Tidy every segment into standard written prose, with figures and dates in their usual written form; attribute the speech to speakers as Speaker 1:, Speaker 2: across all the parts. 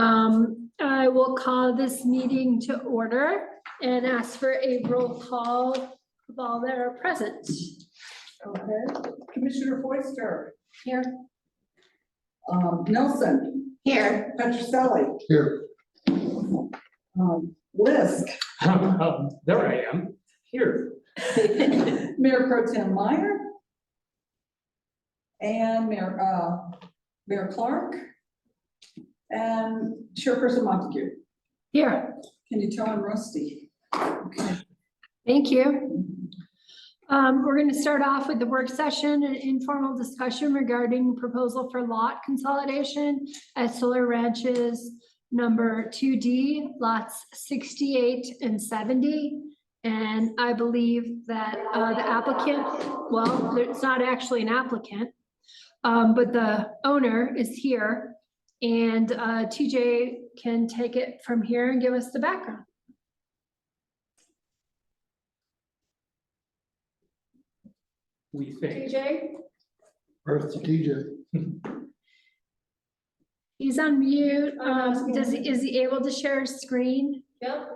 Speaker 1: I will call this meeting to order and ask for a roll call of all that are present.
Speaker 2: Okay, Commissioner Foister.
Speaker 1: Here.
Speaker 2: Nelson.
Speaker 1: Here.
Speaker 2: Petroselli.
Speaker 3: Here.
Speaker 2: Lisk.
Speaker 3: There I am, here.
Speaker 2: Mayor Pro Tem Meyer. And Mayor Clark. And Chairperson Montague.
Speaker 1: Here.
Speaker 2: Can you tell I'm rusty? Okay.
Speaker 1: Thank you. We're going to start off with the work session, an informal discussion regarding proposal for lot consolidation at Solar Ranches number 2D, lots 68 and 70. And I believe that the applicant, well, it's not actually an applicant, but the owner is here. And TJ can take it from here and give us the background.
Speaker 3: We think.
Speaker 1: TJ?
Speaker 3: Earth TJ.
Speaker 1: He's on mute. Is he able to share his screen?
Speaker 4: Yep.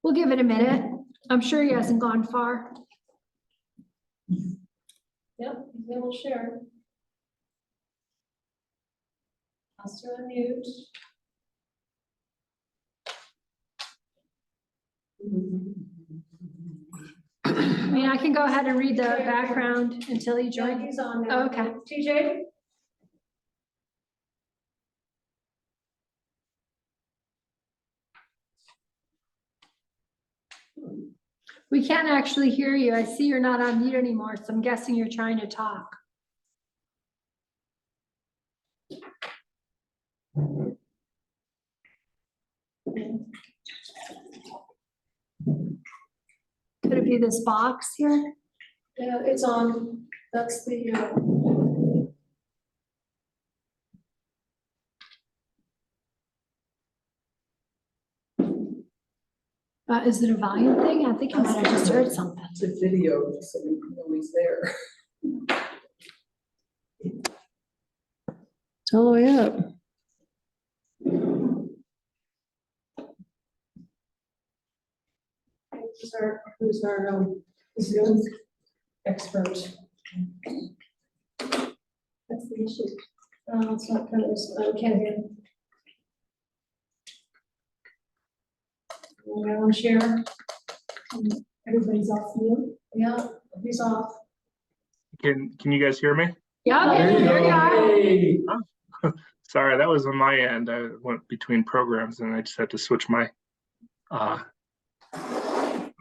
Speaker 1: We'll give it a minute. I'm sure he hasn't gone far.
Speaker 4: Yep, they will share. I'll still unmute.
Speaker 1: I mean, I can go ahead and read the background until he
Speaker 4: Yeah,
Speaker 1: joins.
Speaker 4: he's on now.
Speaker 1: Okay.
Speaker 4: TJ?
Speaker 1: We can't actually hear you. I see you're not on mute anymore, so I'm guessing you're trying to talk. Could it be this box here?
Speaker 4: Yeah, it's on. That's the,
Speaker 1: Is it a volume thing? I think I might have just heard something.
Speaker 2: It's a video, so we know he's there.
Speaker 4: it's all the way up. Who's our Zoom expert? That's the issue. It's not kind of, can't hear. I'm share. Everybody's off mute. Yeah, he's off.
Speaker 5: Can you guys hear me?
Speaker 1: Yeah, there you are.
Speaker 3: Hey.
Speaker 5: Sorry, that was on my end. I went between programs and I just had to switch my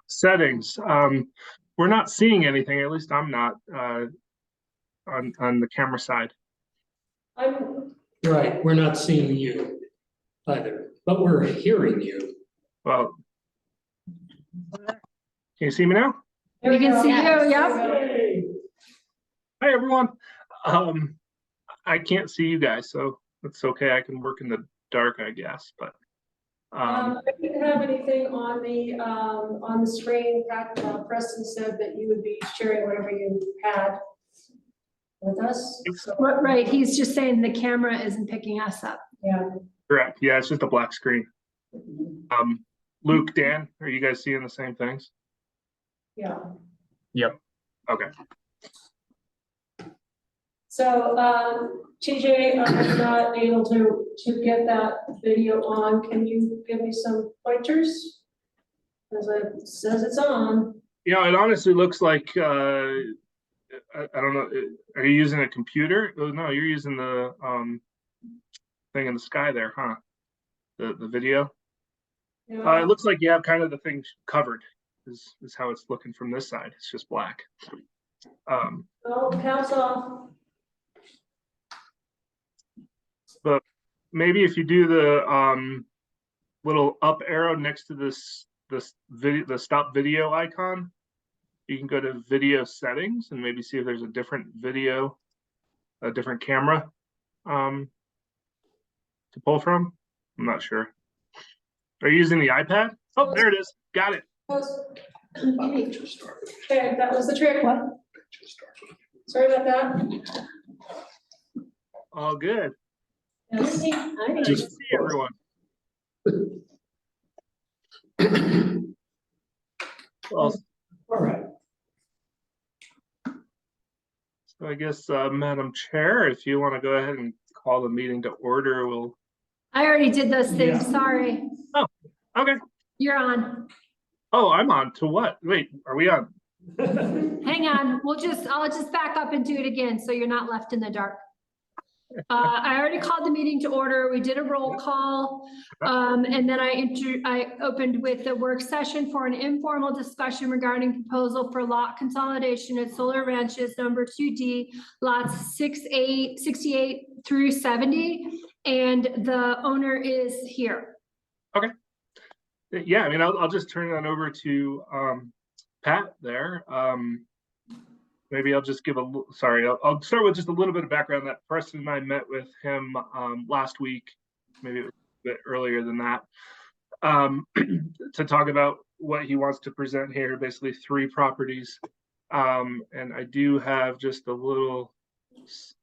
Speaker 5: settings. We're not seeing anything, at least I'm not on the camera side.
Speaker 3: Right, we're not seeing you either, but we're hearing you.
Speaker 5: Well, can you see me now?
Speaker 1: We can see you, yep.
Speaker 3: Hey.
Speaker 5: Hi, everyone. I can't see you guys, so it's okay. I can work in the dark, I guess, but
Speaker 4: I didn't have anything on the screen. Preston said that you would be sharing whatever you had with us. So,
Speaker 1: Right, he's just saying the camera isn't picking us up.
Speaker 4: yeah.
Speaker 5: correct. Yeah, it's just a black screen. Luke, Dan, are you guys seeing the same things?
Speaker 4: Yeah.
Speaker 5: Yep. Okay.
Speaker 4: So, TJ, I'm not able to get that video on. Can you give me some pointers? As it says it's on.
Speaker 5: Yeah, it honestly looks like I don't know. Are you using a computer? Oh, no, you're using the thing in the sky there, huh? The video.
Speaker 4: Yeah.
Speaker 5: It looks like you have kind of the thing covered. Is how it's looking from this side. It's just black.
Speaker 4: Oh, pass off.
Speaker 5: But maybe if you do the little up arrow next to this video, the stop video icon, you can go to video settings and maybe see if there's a different video, a different camera to pull from. I'm not sure. Are you using the iPad? Oh, there it is. Got it.
Speaker 4: Okay, that was the trick. What? Sorry about that.
Speaker 5: All good.
Speaker 4: Yes. Hi.
Speaker 5: Nice to see everyone. Well,
Speaker 3: All right.
Speaker 5: so I guess, Madam Chair, if you want to go ahead and call the meeting to order, we'll,
Speaker 1: I already did those things,
Speaker 3: Yeah.
Speaker 1: sorry.
Speaker 5: okay.
Speaker 1: You're on.
Speaker 5: Oh, I'm on to what? Wait, are we on?
Speaker 1: Hang on, I'll just back up and do it again, so you're not left in the dark. I already called the meeting to order. We did a roll call. And then I opened with the work session for an informal discussion regarding proposal for lot consolidation at Solar Ranches number 2D, lots 68 through 70, and the owner is here.
Speaker 5: Yeah, I mean, I'll just turn that over to Pat there. Maybe I'll just give I'll start with just a little bit of background that Preston and I met with him last week, maybe it was a bit earlier than that, to talk about what he wants to present here, basically 3 properties. And I do have just a little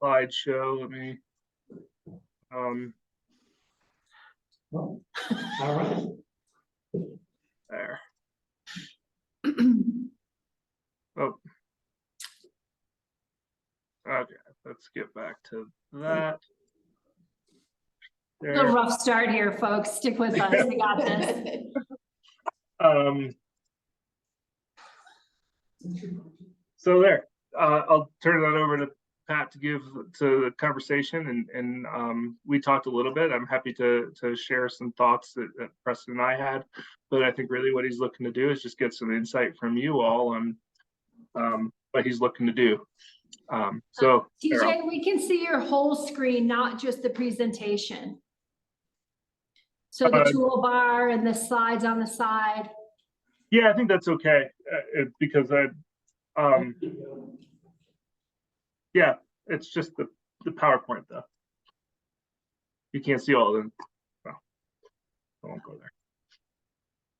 Speaker 5: slideshow. Let me
Speaker 3: Well, all right.
Speaker 5: there. Oh. Okay, let's get back to that.
Speaker 1: A
Speaker 5: There.
Speaker 1: rough start here, folks. Stick with us. We got this.
Speaker 5: So there, I'll turn that over to Pat to give to the conversation, and we talked a little bit. I'm happy to share some thoughts that Preston and I had, but I think really what he's looking to do is just get some insight from you all on what he's looking to do. So
Speaker 1: TJ, we can see your whole screen, not just the presentation. So the toolbar and the slides on the side.
Speaker 5: yeah, I think that's okay, because yeah, it's just the PowerPoint though. You can't see all of them. Well, I won't go there.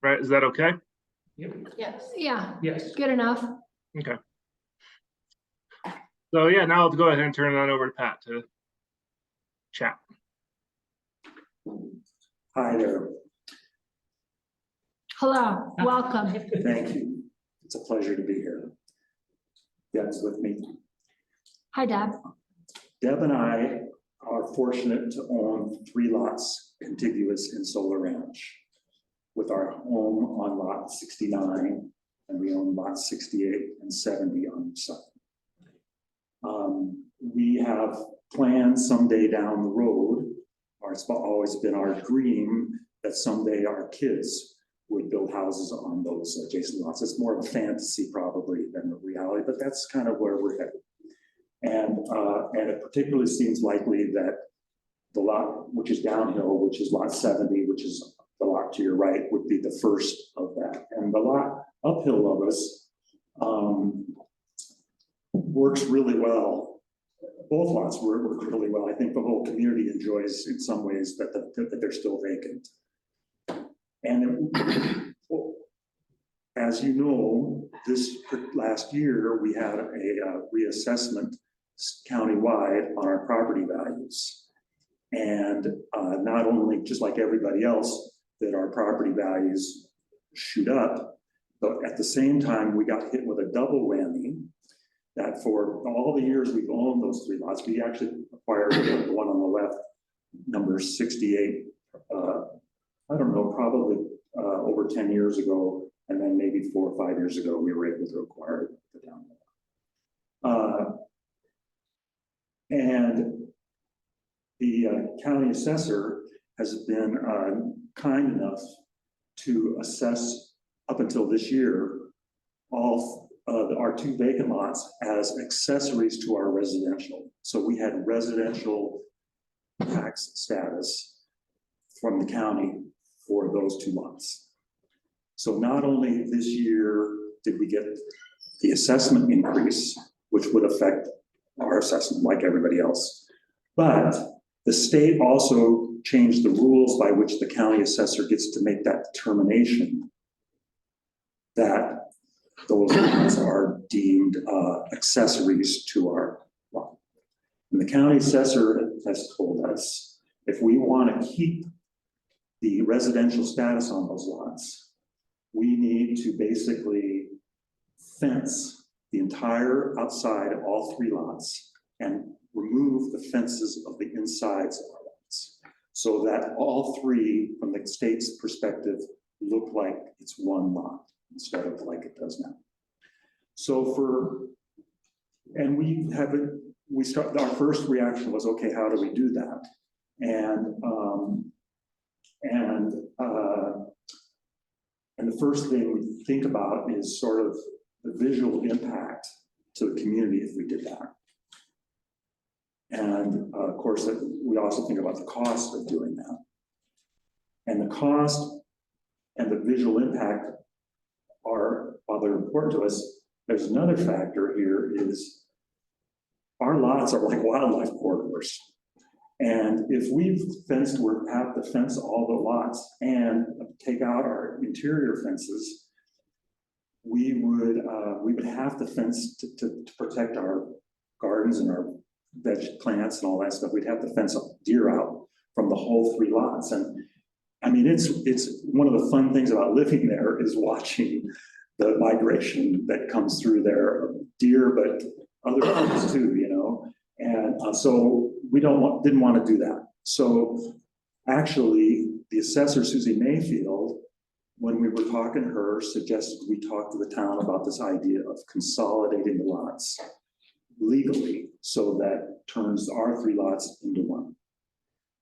Speaker 5: Right, is that okay?
Speaker 3: Yep.
Speaker 4: Yes.
Speaker 1: Yeah,
Speaker 3: Yes.
Speaker 1: good enough.
Speaker 5: Okay. So yeah, now I'll go ahead and turn that over to Pat to chat.
Speaker 6: Hi there.
Speaker 1: Hello, welcome.
Speaker 6: Thank you. It's a pleasure to be here. Deb's with me.
Speaker 1: Hi, Deb.
Speaker 6: Deb and I are fortunate to own 3 lots contiguous in Solar Ranch, with our home on lot 69, and we own lots 68 and 70 on each side. We have plans someday down the road, or it's always been our dream that someday our kids would build houses on those adjacent lots. It's more of a fantasy probably than the reality, but that's kind of where we're headed. And it particularly seems likely that the lot, which is downhill, which is lot 70, which is the lot to your right, would be the first of that. And the lot uphill of us works really well. Both lots work really well. I think the whole community enjoys in some ways that they're still vacant. And as you know, this last year, we had a reassessment countywide on our property values. And not only, just like everybody else, that our property values shoot up, but at the same time, we got hit with a double whammy that for all the years we've owned those 3 lots, we actually acquired the one on the left, number 68, I don't know, probably over 10 years ago, and then maybe 4 or 5 years ago, we were able to acquire the down there. And the county assessor has been kind enough to assess up until this year all our 2 vacant lots as accessories to our residential. So we had residential tax status from the county for those 2 lots. So not only this year did we get the assessment increase, which would affect our assessment like everybody else, but the state also changed the rules by which the county assessor gets to make that determination that those lots are deemed accessories to our lot. And the county assessor has told us If we want to keep the residential status on those lots, we need to basically fence the entire outside of all 3 lots and remove the fences of the insides of our lots, so that all 3, from the state's perspective, look like it's one lot instead of like it does now. So our first reaction was, okay, how do we do that? And the first thing we think about is sort of the visual impact to the community if we did that. And of course, we also think about the cost of doing that. And the cost and the visual impact are, while they're important to us, there's another factor here is our lots are like wildlife corridors. And if we've fenced, we have to fence all the lots and take out our interior fences, we would have to fence to protect our gardens and our veg plants and all that stuff. We'd have to fence deer out from the whole 3 lots. And I mean, it's one of the fun things about living there is watching the migration that comes through there of deer, but other things too, you know. And so we didn't want to do that. So actually, the assessor, Susie Mayfield, when we were talking to her, suggested we talk to the town about this idea of consolidating the lots legally so that turns our 3 lots into 1.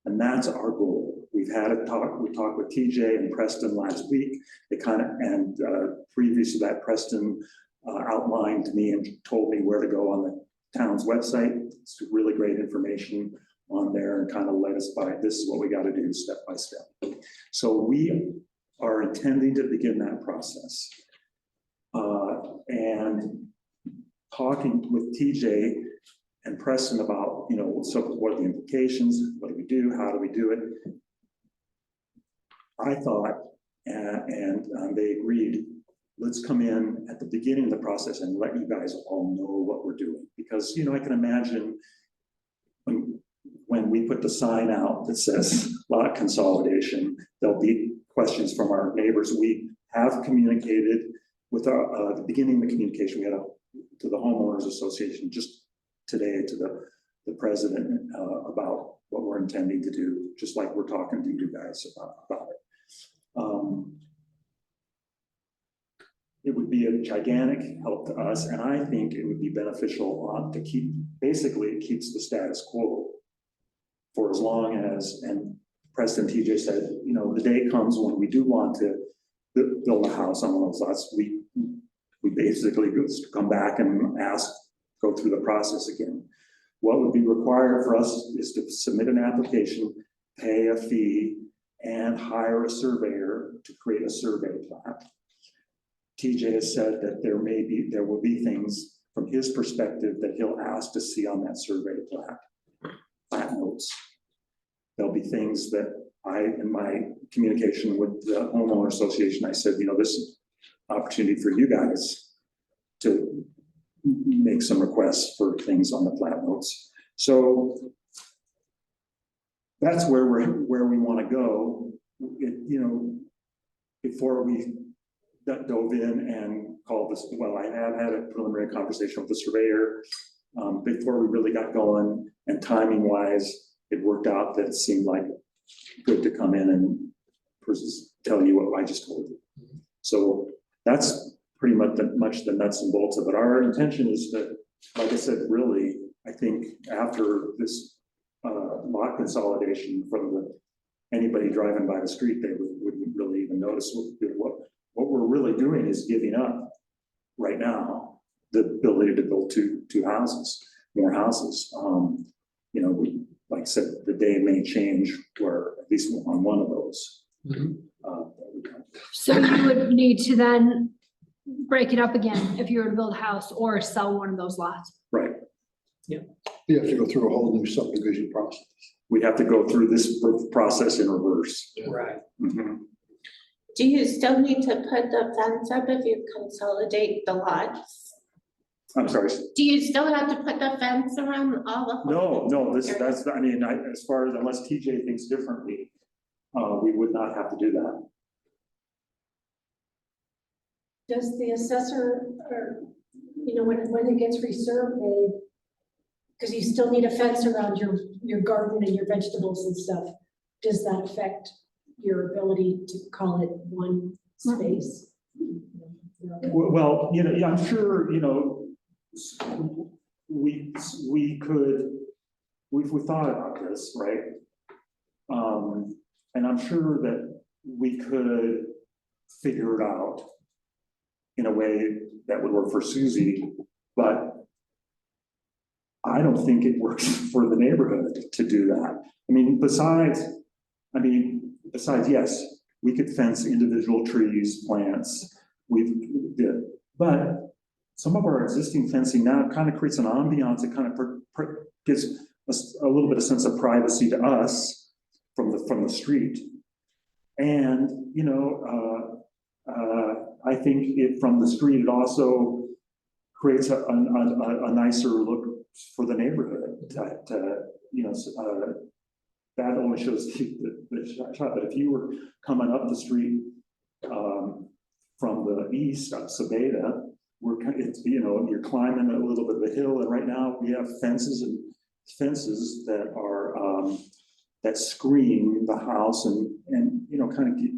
Speaker 6: And that's our goal. We've had a talk, we talked with TJ and Preston last week. They previous to that, Preston outlined to me and told me where to go on the town's website. It's really great information on there and kind of led us by, this is what we got to do step by step. So we are intending to begin that process. And talking with TJ and Preston about, you know, so what are the implications? What do we do? How do we do it? I thought, and they agreed, let's come in at the beginning of the process and let you guys all know what we're doing. Because, you know, I can imagine when we put the sign out that says lot consolidation, there'll be questions from our neighbors. We have communicated with the beginning of the communication, we had to the homeowners association just today, to the president about what we're intending to do, just like we're talking to you guys about it. It would be a gigantic help to us, and I think it would be beneficial to keep, basically it keeps the status quo for as long as, and Preston TJ said, you know, the day comes when we do want to build a house on one of those lots, we basically come back and go through the process again. What would be required for us is to submit an application, pay a fee, and hire a surveyor to create a survey plat. TJ has said that there will be things from his perspective that he'll ask to see on that survey plat notes. There'll be things that in my communication with the homeowner association, I said, you know, this is an opportunity for you guys to make some requests for things on the plat notes. So that's where we want to go. You know, before we dove in and called this, well, I have had a preliminary conversation with the surveyor before we really got going, and timing wise, it worked out that it seemed like good to come in and tell you what I just told you. So that's pretty much the nuts and bolts of it. Our intention is to, like I said, really, I think after this lot consolidation, from anybody driving by the street, they wouldn't really even notice what we're really doing is giving up right now the ability to build more houses. You know, like I said, the day may change where at least on one of those.
Speaker 1: So you would need to then break it up again if you were to build a house or sell one of those lots.
Speaker 6: Right.
Speaker 7: You have to go through a whole new subdivision process.
Speaker 6: We have to go through this process in reverse.
Speaker 3: Right.
Speaker 6: Mm-hmm.
Speaker 8: Do you still need to put the fence up if you consolidate the lots?
Speaker 6: I'm sorry.
Speaker 8: Do you still have to put the fence around all of them?
Speaker 6: No, that's, I mean, as far as, unless TJ thinks differently, we would not have to do that.
Speaker 4: Does the assessor, or, you know, when it gets resurveyed, because you still need a fence around your garden and your vegetables and stuff, does that affect your ability to call it one space?
Speaker 6: Well, you know, yeah, I'm sure, you know, we thought about this, right? And I'm sure that we could figure it out in a way that would work for Susie, but I don't think it works for the neighborhood to do that. I mean, besides, yes, we could fence individual trees, plants, we did, but some of our existing fencing now kind of creates an ambiance. It kind of gives us a little bit of sense of privacy to us from the street. And, you know, I think from the street, it also creates a nicer look for the neighborhood. You know, that only shows the shot. But if you were coming up the street from the east, up Sabeda, it's, you know, you're climbing a little bit of a hill, and right now we have fences that are that screen the house and you know, kind of keep,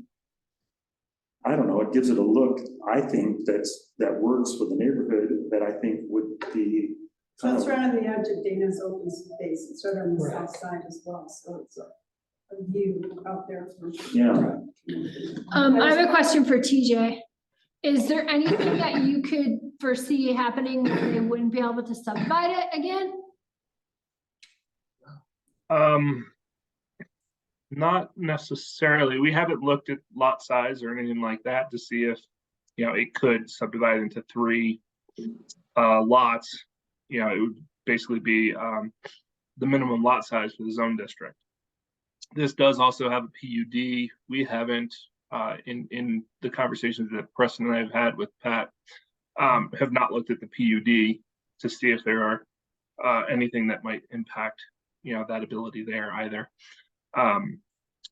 Speaker 6: I don't know, it gives it a look, I think, that works for the neighborhood, that I think would be.
Speaker 9: So it's right on the edge of Dana's open space, it's right on the south side as well, so it's a view out there.
Speaker 6: Yeah.
Speaker 1: I have a question for TJ. Is there anything that you could foresee happening where they wouldn't be able to subdivide it again?
Speaker 5: Not necessarily. We haven't looked at lot size or anything like that to see if, you know, it could subdivide into 3 lots. You know, it would basically be the minimum lot size for the zone district. This does also have a PUD. We haven't, in the conversations that Preston and I have had with Pat, have not looked at the PUD to see if there are anything that might impact, you know, that ability there either.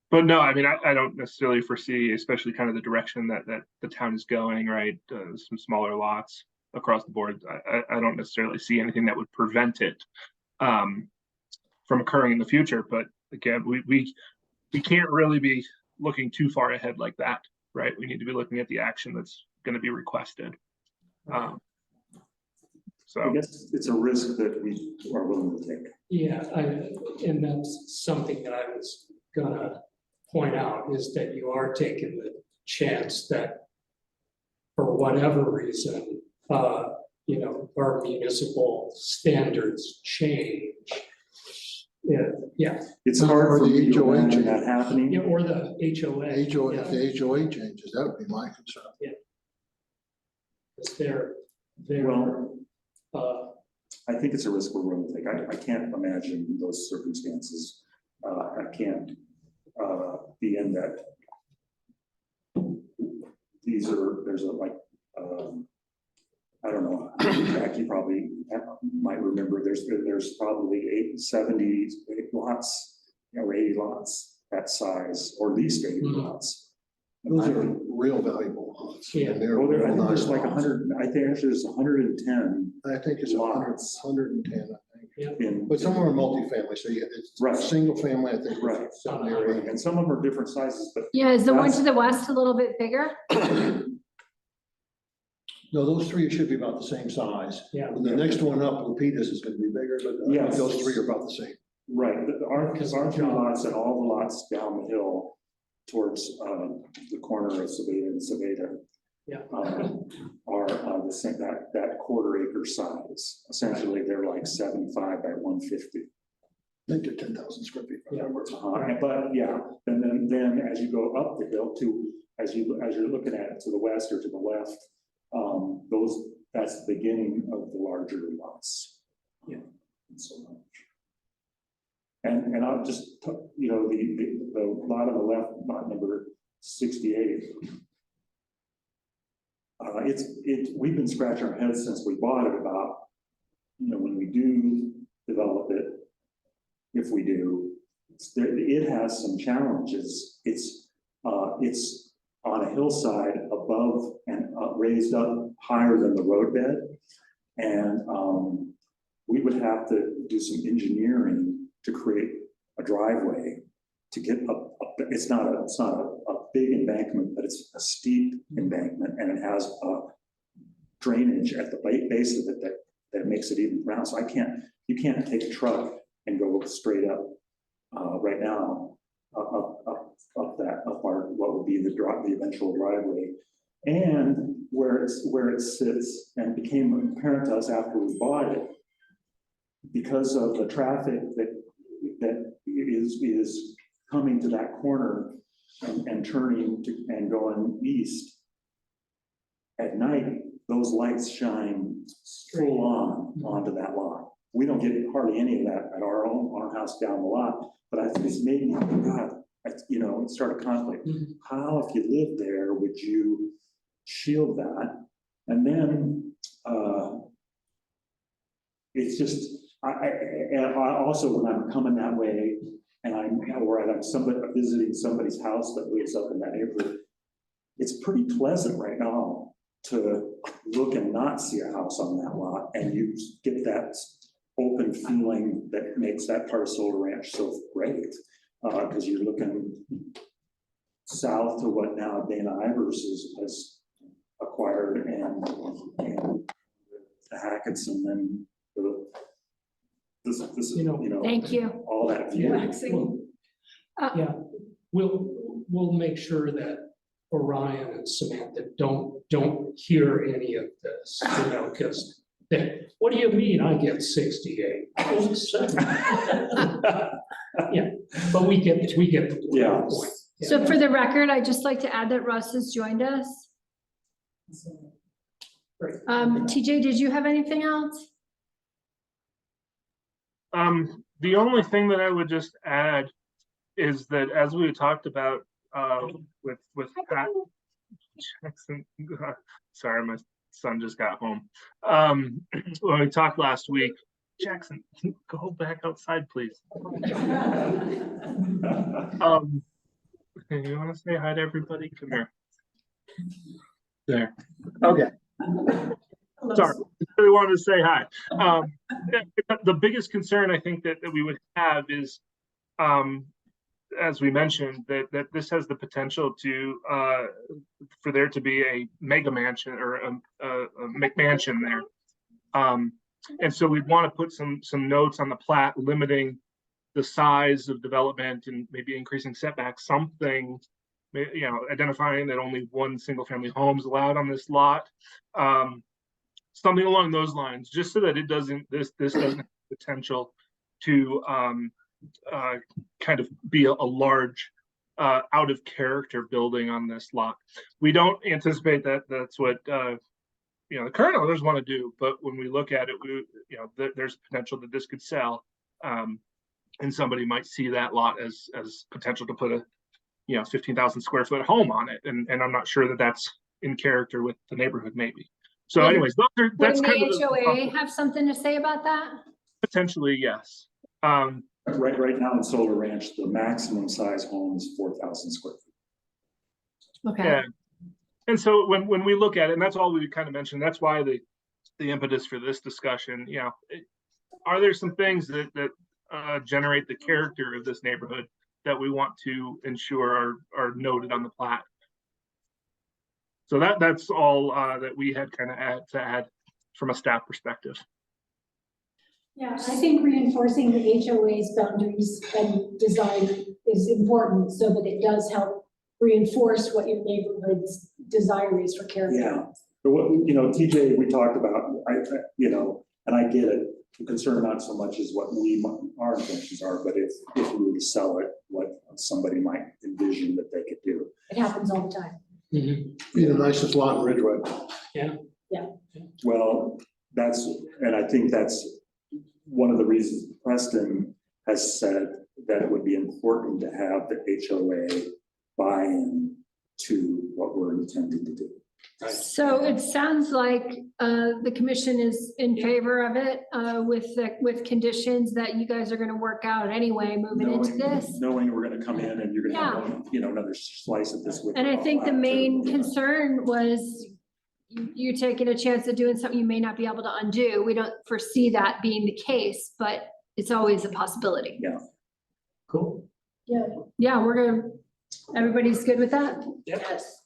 Speaker 5: But no, I mean, I don't necessarily foresee, especially kind of the direction that the town is going, right? Some smaller lots across the board. I don't necessarily see anything that would prevent it from occurring in the future. But again, we can't really be looking too far ahead like that, right? We need to be looking at the action that's going to be requested. So
Speaker 6: I guess it's a risk that we are willing to take.
Speaker 3: Yeah, and that's something that I was gonna point out, is that you are taking the chance that for whatever reason, you know, our municipal standards change. Yeah,
Speaker 6: It's hard
Speaker 7: Or
Speaker 6: for
Speaker 7: the
Speaker 6: me to
Speaker 7: HOA
Speaker 6: imagine that
Speaker 7: change.
Speaker 6: happening.
Speaker 3: yeah, or the HOA.
Speaker 7: HOA,
Speaker 3: yeah.
Speaker 7: if the HOA changes, that would be my concern.
Speaker 3: It's their,
Speaker 6: Well,
Speaker 3: uh,
Speaker 6: I think it's a risk we're willing to take. I can't imagine those circumstances. I can't be in that. There's a like, I don't know, Jack, you probably might remember, there's probably 70 lots, you know, 80 lots that size, or at least 80 lots.
Speaker 7: Those are real valuable lots.
Speaker 3: Yeah.
Speaker 7: And they're
Speaker 6: Well, I
Speaker 7: real
Speaker 6: think there's
Speaker 7: nice
Speaker 6: like
Speaker 7: lots.
Speaker 6: 100, I think actually there's 110
Speaker 7: I think it's 100,
Speaker 6: lots.
Speaker 7: 110, I think.
Speaker 6: in.
Speaker 7: But some of them are multifamily, so it's
Speaker 6: Right.
Speaker 7: single family, I think.
Speaker 6: Right.
Speaker 7: 70 or 80.
Speaker 6: And some of them are different sizes, but
Speaker 1: Yeah, is the one
Speaker 6: That's-
Speaker 1: to the west a little bit bigger?
Speaker 7: No, those 3 should be about the same size.
Speaker 3: yeah.
Speaker 7: The next one up, Lupitas, is gonna be bigger, but I think
Speaker 6: Yes.
Speaker 7: those 3 are about the same.
Speaker 6: right, because our 2 lots and all the lots down the hill towards the corner of Sabeda and Sabeda.
Speaker 3: Yeah.
Speaker 6: Are the same, that quarter-acre size. Essentially, they're like 75 by 150.
Speaker 7: I think they're 10,000 square feet.
Speaker 3: Yeah.
Speaker 6: But yeah, and then as you go up the hill to, as you're looking at it to the west or to the left, that's the beginning of the larger lots.
Speaker 3: Yeah.
Speaker 6: And so much. And I'll just, you know, the lot on the left, lot number 68. we've been scratching our heads since we bought it about, when we do develop it, if we do, it has some challenges. It's on a hillside above and raised up higher than the roadbed. And we would have to do some engineering to create a driveway to get up. It's not a big embankment, but it's a steep embankment, and it has a drainage at the base of it that makes it even round. So you can't take a truck and go straight up right now up what would be the eventual driveway. And where it sits, and became apparent to us after we bought it, because of the traffic that is coming to that corner and turning and going east at night, those lights shine full on onto that lot. We don't get hardly any of that at our house down the lot, but I think it's maybe, God, start a conflict. How, if you lived there, would you shield that? And then it's just, I also, when I'm coming that way and I'm visiting somebody's house that lives up in that neighborhood, it's pretty pleasant right now to look and not see a house on that lot, and you get that open feeling that makes that part of Solar Ranch so great, because you're looking south to what now Dana Ivers has acquired, and the Hackett's, and then this
Speaker 1: Thank you.
Speaker 6: all that view.
Speaker 2: Relaxing.
Speaker 3: Yeah, we'll make sure that Orion and Samantha don't hear any of this, because what do you mean I get 68? Yeah, but we get the
Speaker 6: Yeah.
Speaker 3: point.
Speaker 1: So for the record, I'd just like to add that Russ has joined us. TJ, did you have anything else?
Speaker 5: The only thing that I would just add is that, as we talked about with Pat Jackson, sorry, my son just got home. When we talked last week, Jackson, go back outside, please. You want to say hi to everybody? Come here. There. Okay. Sorry, I really wanted to say hi. The biggest concern I think that we would have is, as we mentioned, that this has the potential to for there to be a mega mansion or a McMansion there. And so we'd want to put some notes on the plat limiting the size of development and maybe increasing setbacks, something, identifying that only one single family home is allowed on this lot. Something along those lines, just so that this doesn't have potential to kind of be a large out of character building on this lot. We don't anticipate that that's what the current owners want to do, but when we look at it, there's potential that this could sell, and somebody might see that lot as potential to put a 15,000 square foot home on it, and I'm not sure that that's in character with the neighborhood, maybe. So, anyways, that's kind of
Speaker 1: the HOA have something to say about that?
Speaker 5: Potentially, yes.
Speaker 6: Right now in Solar Ranch, the maximum size home is 4,000 square feet.
Speaker 1: Okay.
Speaker 5: Yeah. And so when we look at it, and that's all we kind of mentioned, that's why the impetus for this discussion, are there some things that generate the character of this neighborhood that we want to ensure are noted on the plat? So that's all that we had kind of add from a staff perspective.
Speaker 4: Yeah, I think reinforcing the HOA's boundaries and design is important so that it does help reinforce what your neighborhood's desire is for character.
Speaker 6: Yeah, but what, TJ, we talked about, and I get it. The concern not so much is what our intentions are, but if we were to sell it, what somebody might envision that they could do.
Speaker 4: It happens all the time.
Speaker 3: Mm-hmm.
Speaker 7: Be the nicest lot in Ridgway.
Speaker 3: Yeah.
Speaker 4: Yeah.
Speaker 6: Well, and I think that's one of the reasons Preston has said that it would be important to have the HOA buy in to what we're intending to do.
Speaker 1: So it sounds like the commission is in favor of it with conditions that you guys are gonna work out anyway, moving into this.
Speaker 6: Knowing we're gonna come in and you're gonna have
Speaker 1: Yeah.
Speaker 6: one, another slice of this with.
Speaker 1: And I think the main concern was you taking a chance of doing something you may not be able to undo. We don't foresee that being the case, but it's always a possibility.
Speaker 6: Yeah.
Speaker 3: Cool.
Speaker 1: Yeah, everybody's good with that?
Speaker 8: Yes.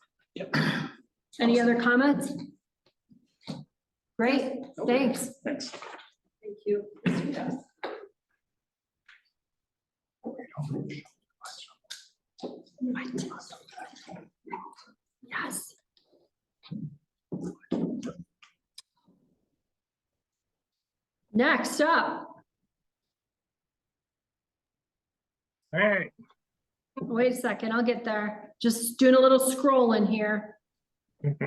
Speaker 1: Any other comments? Great, thanks.
Speaker 6: Thanks.
Speaker 9: Thank you.
Speaker 1: Yes. Next up,
Speaker 5: All right.
Speaker 1: wait a second, I'll get there. Just doing a little scrolling here. What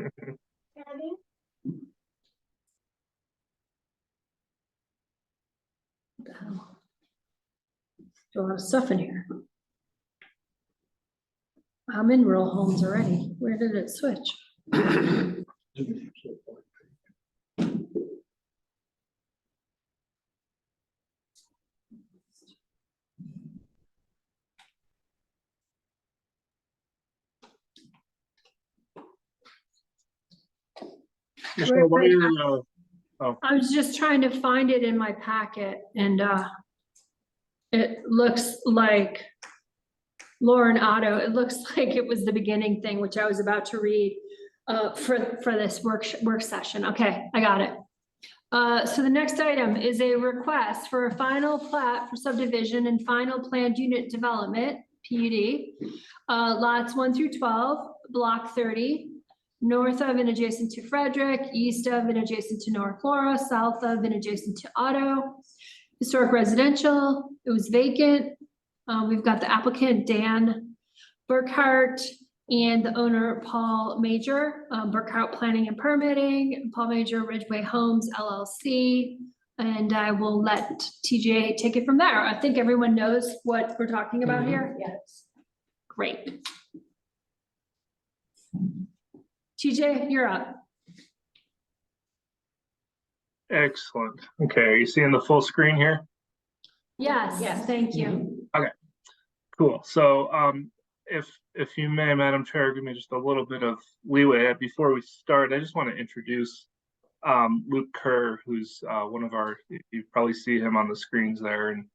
Speaker 1: the hell? A lot of stuff in here. I'm in rural homes already. Where did it switch?
Speaker 5: Michelle, while you're,
Speaker 1: I was just trying to find it in my packet and it looks like Lauren Otto, it looks like it was the beginning thing, which I was about to read for this work session. Okay, I got it. So the next item is a request for a final plat for subdivision and final planned unit development, PUD, lots 1 through 12, block 30, north of and adjacent to Frederick, east of and adjacent to North Laura, south of and adjacent to Otto. Historic residential, it was vacant. We've got the applicant, Dan Burkhart, and the owner, Paul Major, Burkhart Planning and Permitting, Paul Major, Ridgway Homes LLC. And I will let TJ take it from there. I think everyone knows what we're talking about here.
Speaker 4: Yes.
Speaker 1: Great. TJ, you're up.
Speaker 5: excellent. Okay, are you seeing the full screen here?
Speaker 1: Yes,
Speaker 8: Yes.
Speaker 1: thank you.
Speaker 5: Cool. So, if you may, Madam Chair, give me just a little bit of leeway before we start. I just want to introduce Luke Kerr, who's one of our. You probably see him on the screens there, and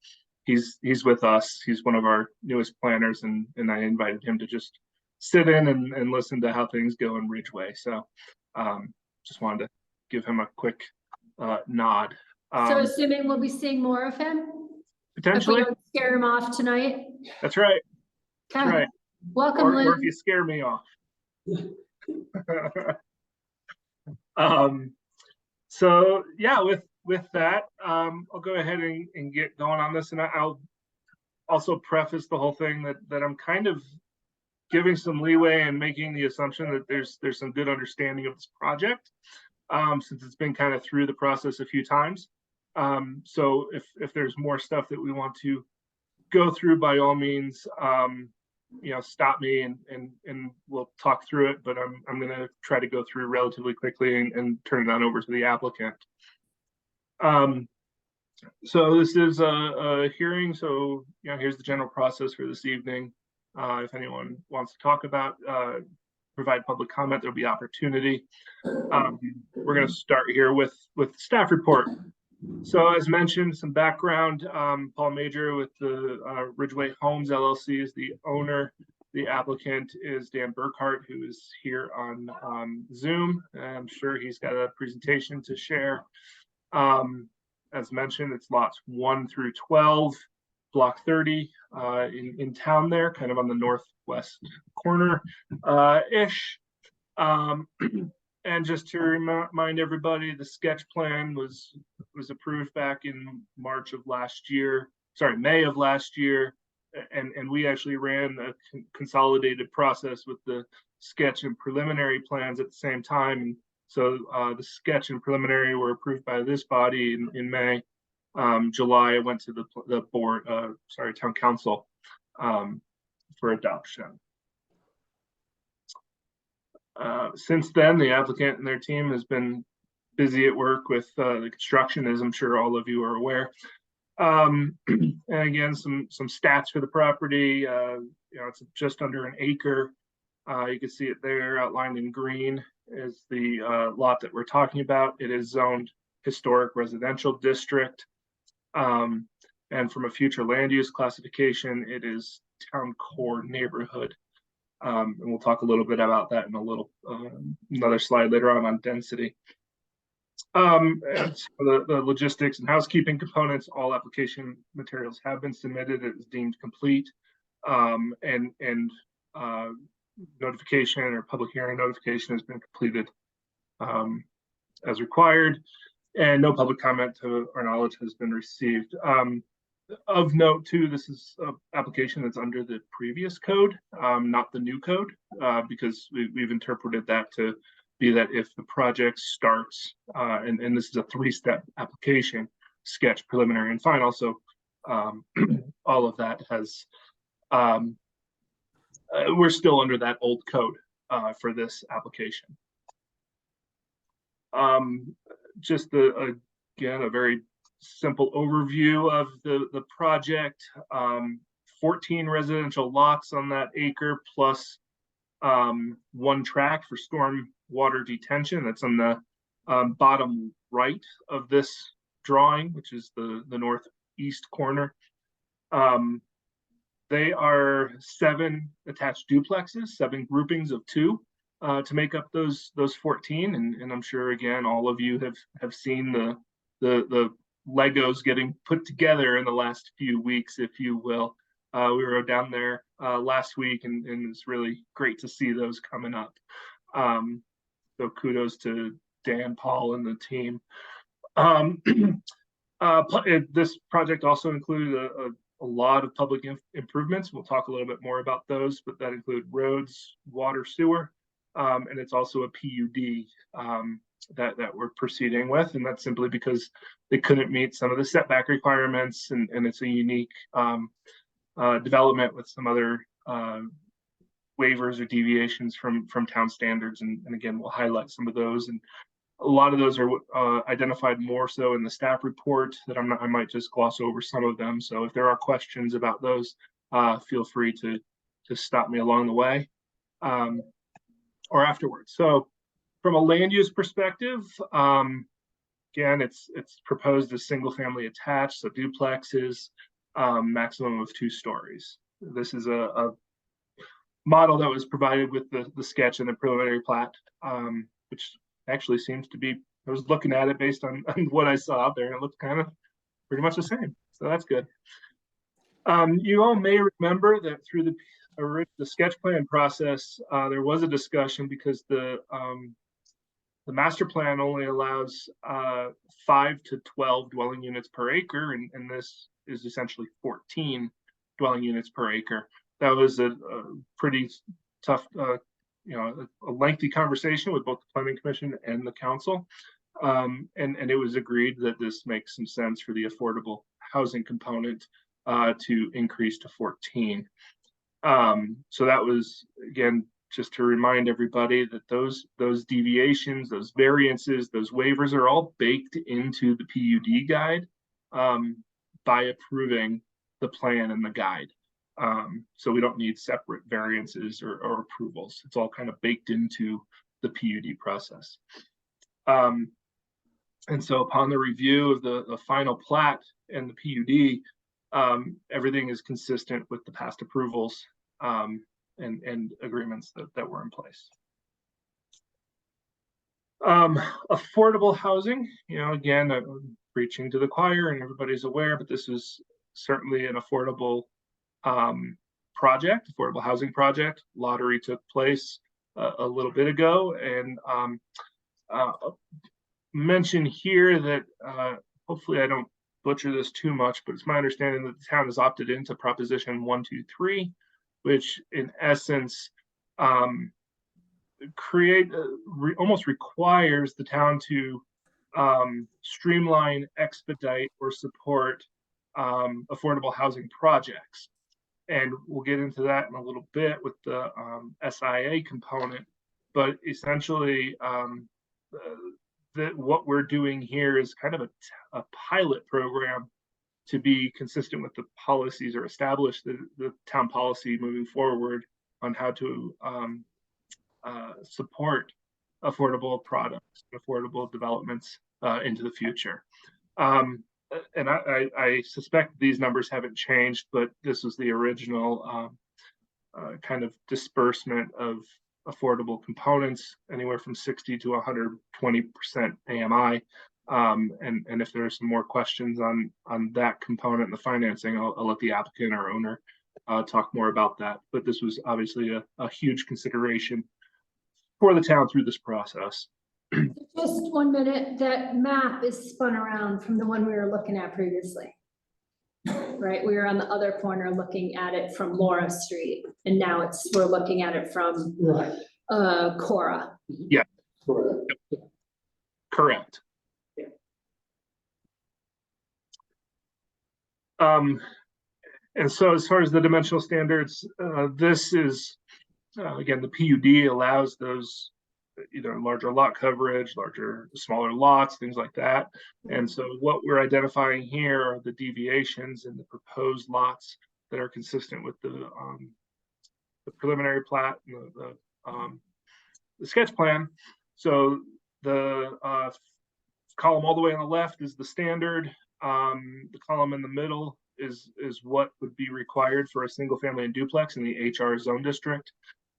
Speaker 5: he's with us. He's one of our newest planners, and I invited him to just sit in and listen to how things go in Ridgway. So, just wanted to give him a quick nod.
Speaker 1: So assuming we'll be seeing more of him? If we
Speaker 5: Potentially,
Speaker 1: don't scare him off tonight?
Speaker 5: that's right. That's
Speaker 1: Okay.
Speaker 5: right.
Speaker 1: Welcome,
Speaker 5: Or if
Speaker 1: Lynn.
Speaker 5: you scare me off. So yeah, with that, I'll go ahead and get going on this, and I'll also preface the whole thing that I'm kind of giving some leeway and making the assumption that there's some good understanding of this project, since it's been kind of through the process a few times. So if there's more stuff that we want to go through, by all means, stop me and we'll talk through it, but I'm going to try to go through relatively quickly and turn it on over to the applicant. So this is a hearing. So, here's the general process for this evening. If anyone wants to talk about, provide public comment, there'll be opportunity. We're going to start here with staff report. So as mentioned, some background, Paul Major with the Ridgway Homes LLC is the owner. The applicant is Dan Burkhart, who is here on Zoom. I'm sure he's got a presentation to share. As mentioned, it's lots 1 through 12, block 30 in town there, kind of on the northwest corner ish. And just to remind everybody, the sketch plan was approved back in May of last year. And we actually ran a consolidated process with the sketch and preliminary plans at the same time. And so the sketch and preliminary were approved by this body in May. July, it went to the board, town council for adoption. Since then, the applicant and their team has been busy at work with the construction, as I'm sure all of you are aware. And again, some stats for the property. It's just under an acre. You can see it there outlined in green is the lot that we're talking about. It is zoned historic residential district. And from a future land use classification, it is town core neighborhood. And we'll talk a little bit about that in a little another slide later on density. And so the logistics and housekeeping components, all application materials have been submitted. It is deemed complete. And notification or public hearing notification has been completed as required, and no public comment to our knowledge has been received. Of note too, this is an application that's under the previous code, not the new code, because we've interpreted that to be that if the project starts, and this is a 3-step application, sketch, preliminary, and final. So all of that has, we're still under that old code for this application. Just again, a very simple overview of the project. 14 residential lots on that acre, plus 1 track for storm water detention. That's on the bottom right of this drawing, which is the northeast corner. They are 7 attached duplexes, 7 groupings of 2 to make up those 14. And I'm sure again all of you have seen the Legos getting put together in the last few weeks, if you will. We were down there last week, and it's really great to see those coming up. So kudos to Dan, Paul, and the team. This project also included a lot of public improvements. We'll talk a little bit more about those, but that include roads, water, sewer, and it's also a PUD that we're proceeding with, and that's simply because they couldn't meet some of the setback requirements, and it's a unique development with some other waivers or deviations from town standards, and again we'll highlight some of those, and a lot of those are identified more so in the staff report that I might just gloss over some of them. So if there are questions about those, feel free to stop me along the way or afterwards. So from a land use perspective, again, it's proposed as single family attached, so duplexes, maximum of 2 stories. This is a model that was provided with the sketch and the preliminary plat, which actually seems to be, I was looking at it based on what I saw out there, and it looked kind of pretty much the same. So that's good. You all may remember that through the sketch plan process, there was a discussion because the master plan only allows 5 to 12 dwelling units per acre, and this is essentially 14 dwelling units per acre. That was a pretty tough, a lengthy conversation with both the planning commission and the council, and it was agreed that this makes some sense for the affordable housing component to increase to 14. So that was, again, just to remind everybody that those deviations, those variances, those waivers are all baked into the PUD guide by approving the plan and the guide. So we don't need separate variances or approvals. It's all kind of baked into the PUD process. And so upon the review of the final plat and the PUD, everything is consistent with the past approvals and agreements that were in place. Affordable housing, again, I'm preaching to the choir and everybody's aware, but this is certainly an affordable affordable housing project. Lottery took place a little bit ago, and mention here that hopefully I don't butcher this too much, but it's my understanding that the town has opted into Proposition 123, which in essence almost requires the town to streamline, expedite, or support affordable housing projects. And we'll get into that in a little bit with the SIA component. but essentially, what we're doing here is kind of a pilot program to be consistent with the policies or establish the town policy moving forward on how to support affordable products, affordable developments into the future. And I suspect these numbers haven't changed, but this was the original kind of disbursement of affordable components, anywhere from 60 to 120% AMI. And if there are some more questions on that component and the financing, I'll let the applicant or owner talk more about that. But this was obviously a huge consideration for the town through this process.
Speaker 1: Just 1 minute, that map is spun around from the one we were looking at previously. Right, we were on the other corner looking at it from Laura Street, and now we're looking at it from
Speaker 3: Right.
Speaker 1: Cora.
Speaker 5: Yeah. Correct. And so as far as the dimensional standards, this is, again, the PUD allows those either larger lot coverage, smaller lots, things like that. And so what we're identifying here are the deviations in the proposed lots that are consistent with the preliminary plat and the sketch plan. So the column all the way on the left is the standard. The column in the middle is what would be required for a single family and duplex in the HR zone district.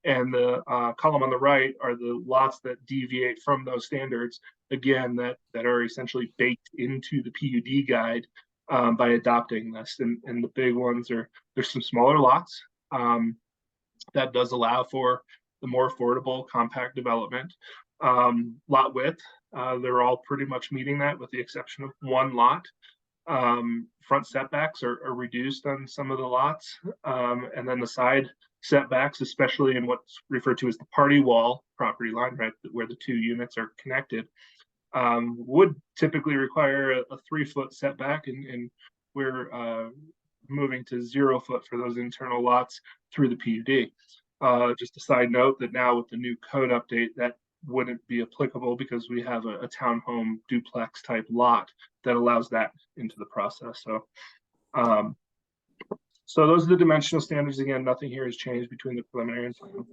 Speaker 5: And the column on the right are the lots that deviate from those standards, again, that are essentially baked into the PUD guide by adopting this. And the big ones there's some smaller lots that does allow for the more affordable compact development. Lot width, they're all pretty much meeting that with the exception of one lot. Front setbacks are reduced on some of the lots. And then the side setbacks, especially in what's referred to as the party wall property line, right, where the two units are connected, would typically require a 3-foot setback, and we're moving to 0 foot for those internal lots through the PUD. Just a side note that now with the new code update, that wouldn't be applicable because we have a townhome duplex type lot that allows that into the process. So those are the dimensional standards. Again, nothing here has changed between the preliminary and final.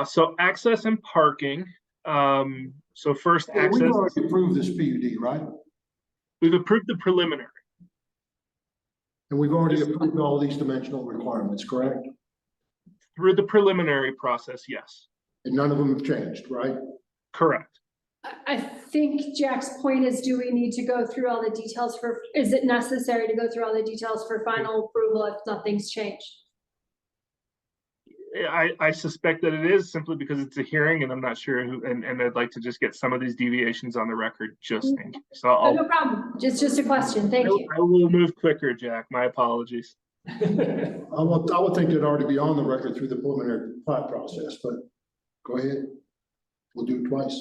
Speaker 5: So access and parking. So first,
Speaker 7: Well,
Speaker 3: access.
Speaker 7: we've already approved this PUD, right?
Speaker 5: We've approved the preliminary.
Speaker 7: And we've already approved all these dimensional requirements, correct?
Speaker 5: Through the preliminary process, yes.
Speaker 7: And none of them have changed, right?
Speaker 5: Correct.
Speaker 1: I think Jack's point is, do we need to go through all the details is it necessary to go through all the details for final approval if nothing's changed?
Speaker 5: I suspect that it is, simply because it's a hearing and I'm not sure who, and I'd like to just get some of these deviations on the record just in case. So
Speaker 1: No problem, just a question, thank you.
Speaker 5: I will move quicker, Jack, my apologies.
Speaker 7: I would think it'd already be on the record through the preliminary plat process, but go ahead. We'll do it twice.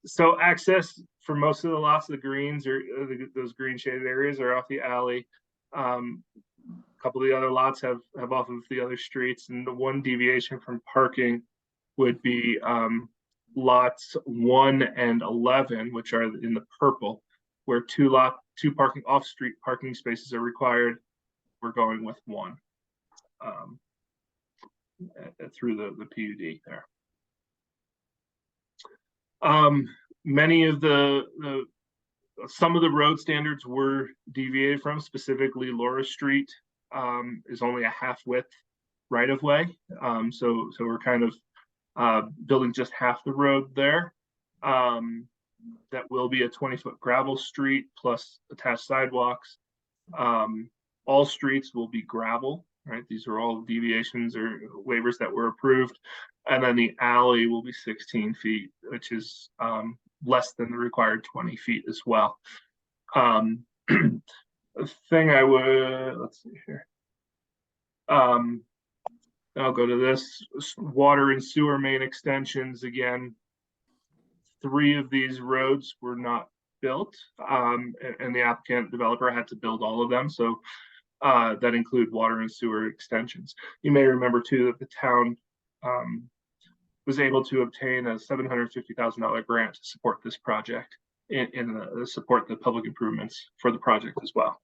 Speaker 5: So access for most of the lots, the greens or those green shaded areas are off the alley. A couple of the other lots have off of the other streets, and the one deviation from parking would be lots 1 and 11, which are in the purple, where two parking off-street parking spaces are required. We're going with 1 through the PUD there. Many of some of the road standards were deviated from, specifically Laura Street is only a half width right of way. So we're kind of building just half the road there. That will be a 20-foot gravel street plus attached sidewalks. All streets will be gravel, right? These are all deviations or waivers that were approved. And then the alley will be 16 feet, which is less than the required 20 feet as well. The thing let's see here. I'll go to this. Water and sewer main extensions. Again, 3 of these roads were not built, and the applicant developer had to build all of them. So that include water and sewer extensions. You may remember too that the town was able to obtain a $750,000 grant to support this project and support the public improvements for the project as well.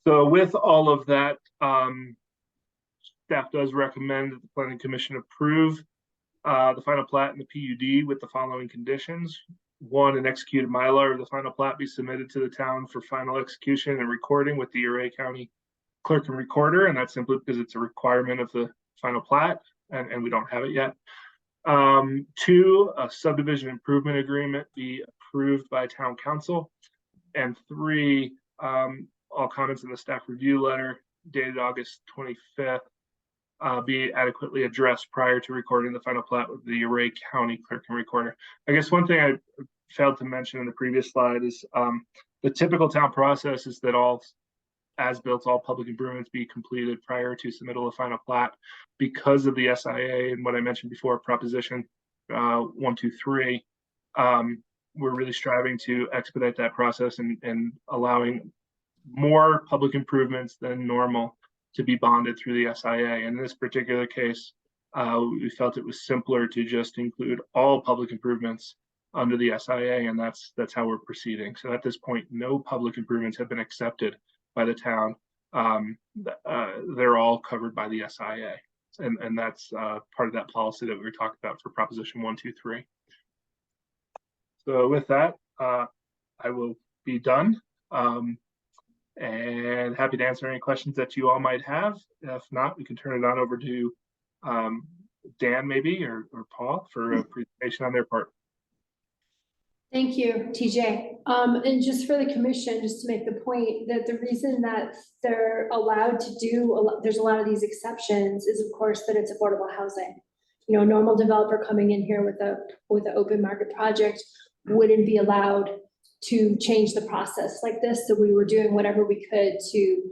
Speaker 5: So with all of that, staff does recommend that the Planning Commission approve the final plat and the PUD with the following conditions. One, an executed Mylar of the final plat be submitted to the town for final execution and recording with the Ridgway County Clerk and Recorder, and that's simply because it's a requirement of the final plat, and we don't have it yet. Two, a subdivision improvement agreement be approved by town council. And three, all comments in the staff review letter dated August 25th be adequately addressed prior to recording the final plat with the Ridgway County Clerk and Recorder. I guess one thing I failed to mention in the previous slide is the typical town process is that all as-built, all public improvements be completed prior to submittal of final plat. Because of the SIA and what I mentioned before, Proposition 123, we're really striving to expedite that process and allowing more public improvements than normal to be bonded through the SIA. In this particular case, we felt it was simpler to just include all public improvements under the SIA, and that's how we're proceeding. So at this point, no public improvements have been accepted by the town. They're all covered by the SIA, and that's part of that policy that we were talking about for Proposition 123. So with that, I will be done. And happy to answer any questions that you all might have. If not, we can turn it on over to Dan maybe or Paul for a presentation on their part.
Speaker 1: Thank you, TJ. And just for the commission, just to make the point that the reason that they're allowed to do, there's a lot of these exceptions is of course that it's affordable housing. You know, a normal developer coming in here with an open market project wouldn't be allowed to change the process like this. So we were doing whatever we could to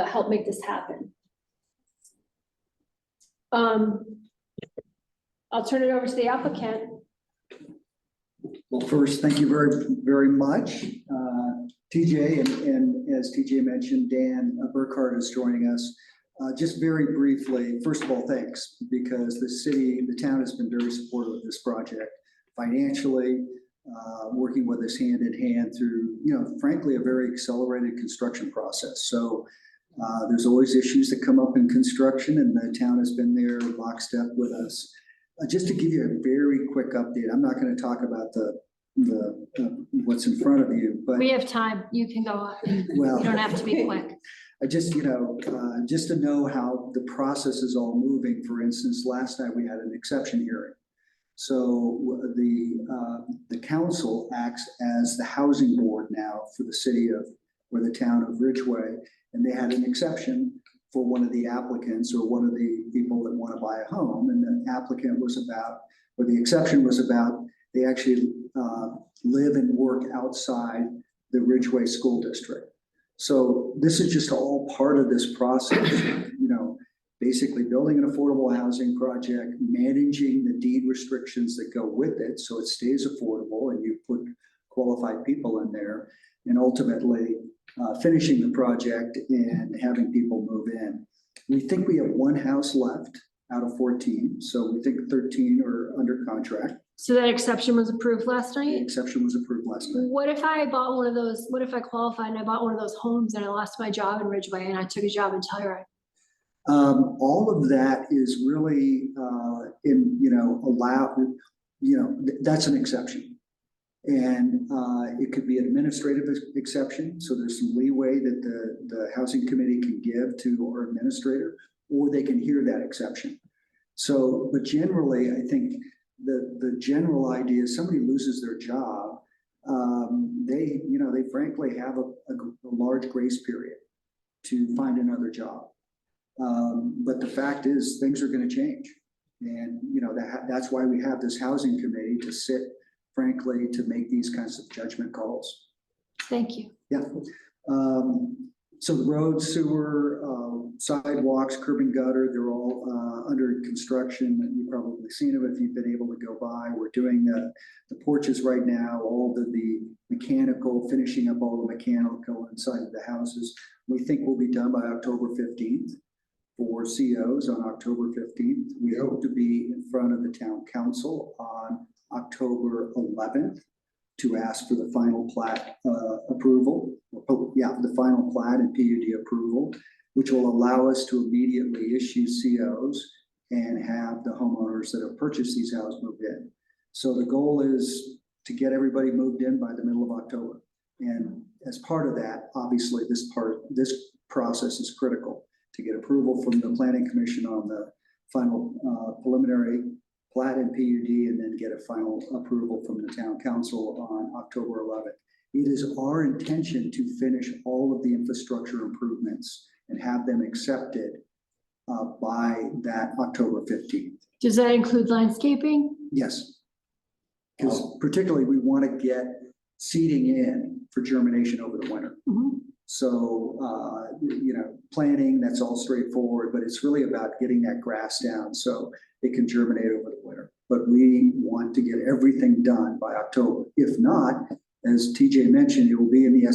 Speaker 1: help make this happen. I'll turn it over to the applicant.
Speaker 10: Well, first, thank you very, very much. TJ, and as TJ mentioned, Dan Burkhardt is joining us. Just very briefly, first of all, thanks, because the town has been very supportive of this project financially, working with us hand in hand through, frankly, a very accelerated construction process. So there's always issues that come up in construction, and the town has been there lockstep with us. Just to give you a very quick update, I'm not going to talk about the what's in front of you, but
Speaker 1: We have time. You can go on.
Speaker 10: well,
Speaker 1: You don't have to be quick.
Speaker 10: I just, just to know how the process is all moving. For instance, last night we had an exception hearing. So the council acts as the housing board now for the town of Ridgway, and they had an exception for one of the applicants or one of the people that want to buy a home, and the exception was about they actually live and work outside the Ridgway School District. So this is just all part of this process, basically building an affordable housing project, managing the deed restrictions that go with it so it stays affordable and you put qualified people in there, and ultimately finishing the project and having people move in. We think we have one house left out of 14, so we think 13 are under contract.
Speaker 1: So that exception was approved last
Speaker 10: The
Speaker 1: night?
Speaker 10: exception was approved last night.
Speaker 1: What if I bought one of those, what if I qualified and I bought one of those homes and I lost my job in Ridgway and I took a job in Telluride?
Speaker 10: All of that is really allowed, that's an exception. And it could be an administrative exception. So there's some leeway that the housing committee can give to our administrator, or they can hear that exception. So, but generally, I think the general idea is somebody loses their job, they frankly have a large grace period to find another job. But the fact is things are going to change. And, that's why we have this housing committee to sit, frankly, to make these kinds of judgment calls.
Speaker 1: Thank you.
Speaker 10: Yeah. So the road, sewer, sidewalks, curb and gutter, they're all under construction. You've probably seen them if you've been able to go by. We're doing the porches right now, all the mechanical, finishing up all the mechanical inside of the houses. We think we'll be done by October 15th for COs on October 15th. We hope to be in front of the town council on October 11th to ask for the final plat approval. The final plat and PUD approval, which will allow us to immediately issue COs and have the homeowners that have purchased these houses move in. So the goal is to get everybody moved in by the middle of October. And as part of that, obviously this process is critical to get approval from the planning commission on the final preliminary plat and PUD, and then get a final approval from the town council on October 11th. It is our intention to finish all of the infrastructure improvements and have them accepted by that October 15th.
Speaker 1: Does that include landscaping?
Speaker 10: Yes. Because particularly we want to get seeding in for germination over the winter.
Speaker 1: Mhm.
Speaker 10: So, planting, that's all straightforward, but it's really about getting that grass down so it can germinate over the winter. But we want to get everything done by October. If not, as TJ mentioned, it will be in the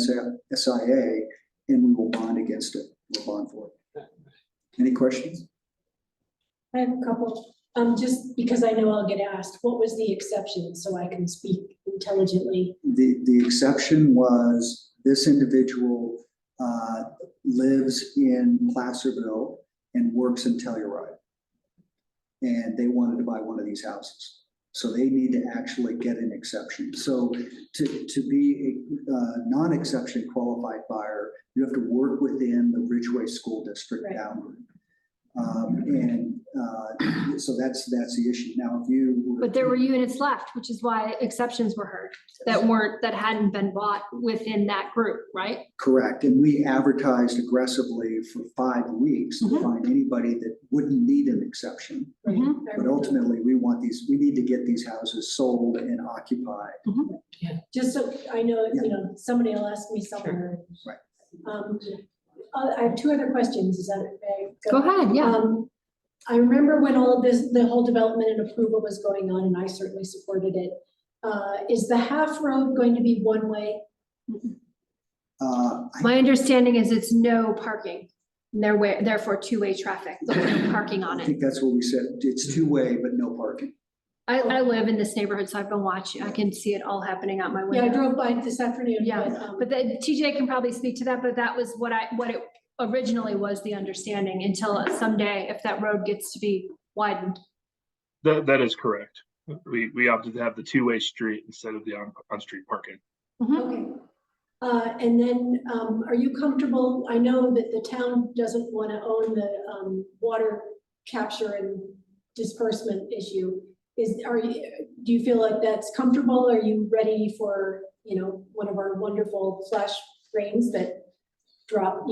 Speaker 10: SIA and we will bond against it. We'll bond for it. Any questions?
Speaker 4: I have a couple, just because I know I'll get asked, what was the exception so I can speak intelligently?
Speaker 10: The exception was this individual lives in Placerville and works in Telluride. And they wanted to buy one of these houses. So they need to actually get an exception. So to be a non-exception qualified buyer, you have to work within the Ridgway School District
Speaker 4: Right.
Speaker 10: boundary. So that's the issue. Now, if you.
Speaker 1: But there were units left, which is why exceptions were heard that hadn't been bought within that group, right?
Speaker 10: Correct, and we advertised aggressively for 5 weeks to
Speaker 1: Mhm.
Speaker 10: find anybody that wouldn't need an exception.
Speaker 1: Mhm.
Speaker 10: But ultimately, we need to get these houses sold and occupied.
Speaker 4: Just so I know, somebody will ask me somewhere.
Speaker 10: Right.
Speaker 4: I have 2 other questions, is that okay?
Speaker 1: Go ahead, yeah.
Speaker 4: I remember when all of this, the whole development and approval was going on, and I certainly supported it. Is the half road going to be one way?
Speaker 1: My understanding is it's no parking. Therefore two-way traffic, there's no parking on
Speaker 10: I
Speaker 1: it.
Speaker 10: think that's what we said, it's 2-way, but no parking.
Speaker 1: I live in this neighborhood, so I've been watching, I can see it all happening out my window.
Speaker 4: Yeah, I drove by this afternoon.
Speaker 1: Yeah, but TJ can probably speak to that, but that was what it originally was the understanding until someday, if that road gets to be widened.
Speaker 5: That is correct. We opted to have the two-way street instead of the on-street parking.
Speaker 4: Okay. And then, are you comfortable, I know that the town doesn't want to own the water capture and disbursement issue. Do you feel like that's comfortable? Are you ready for, one of our wonderful flash rains that drop,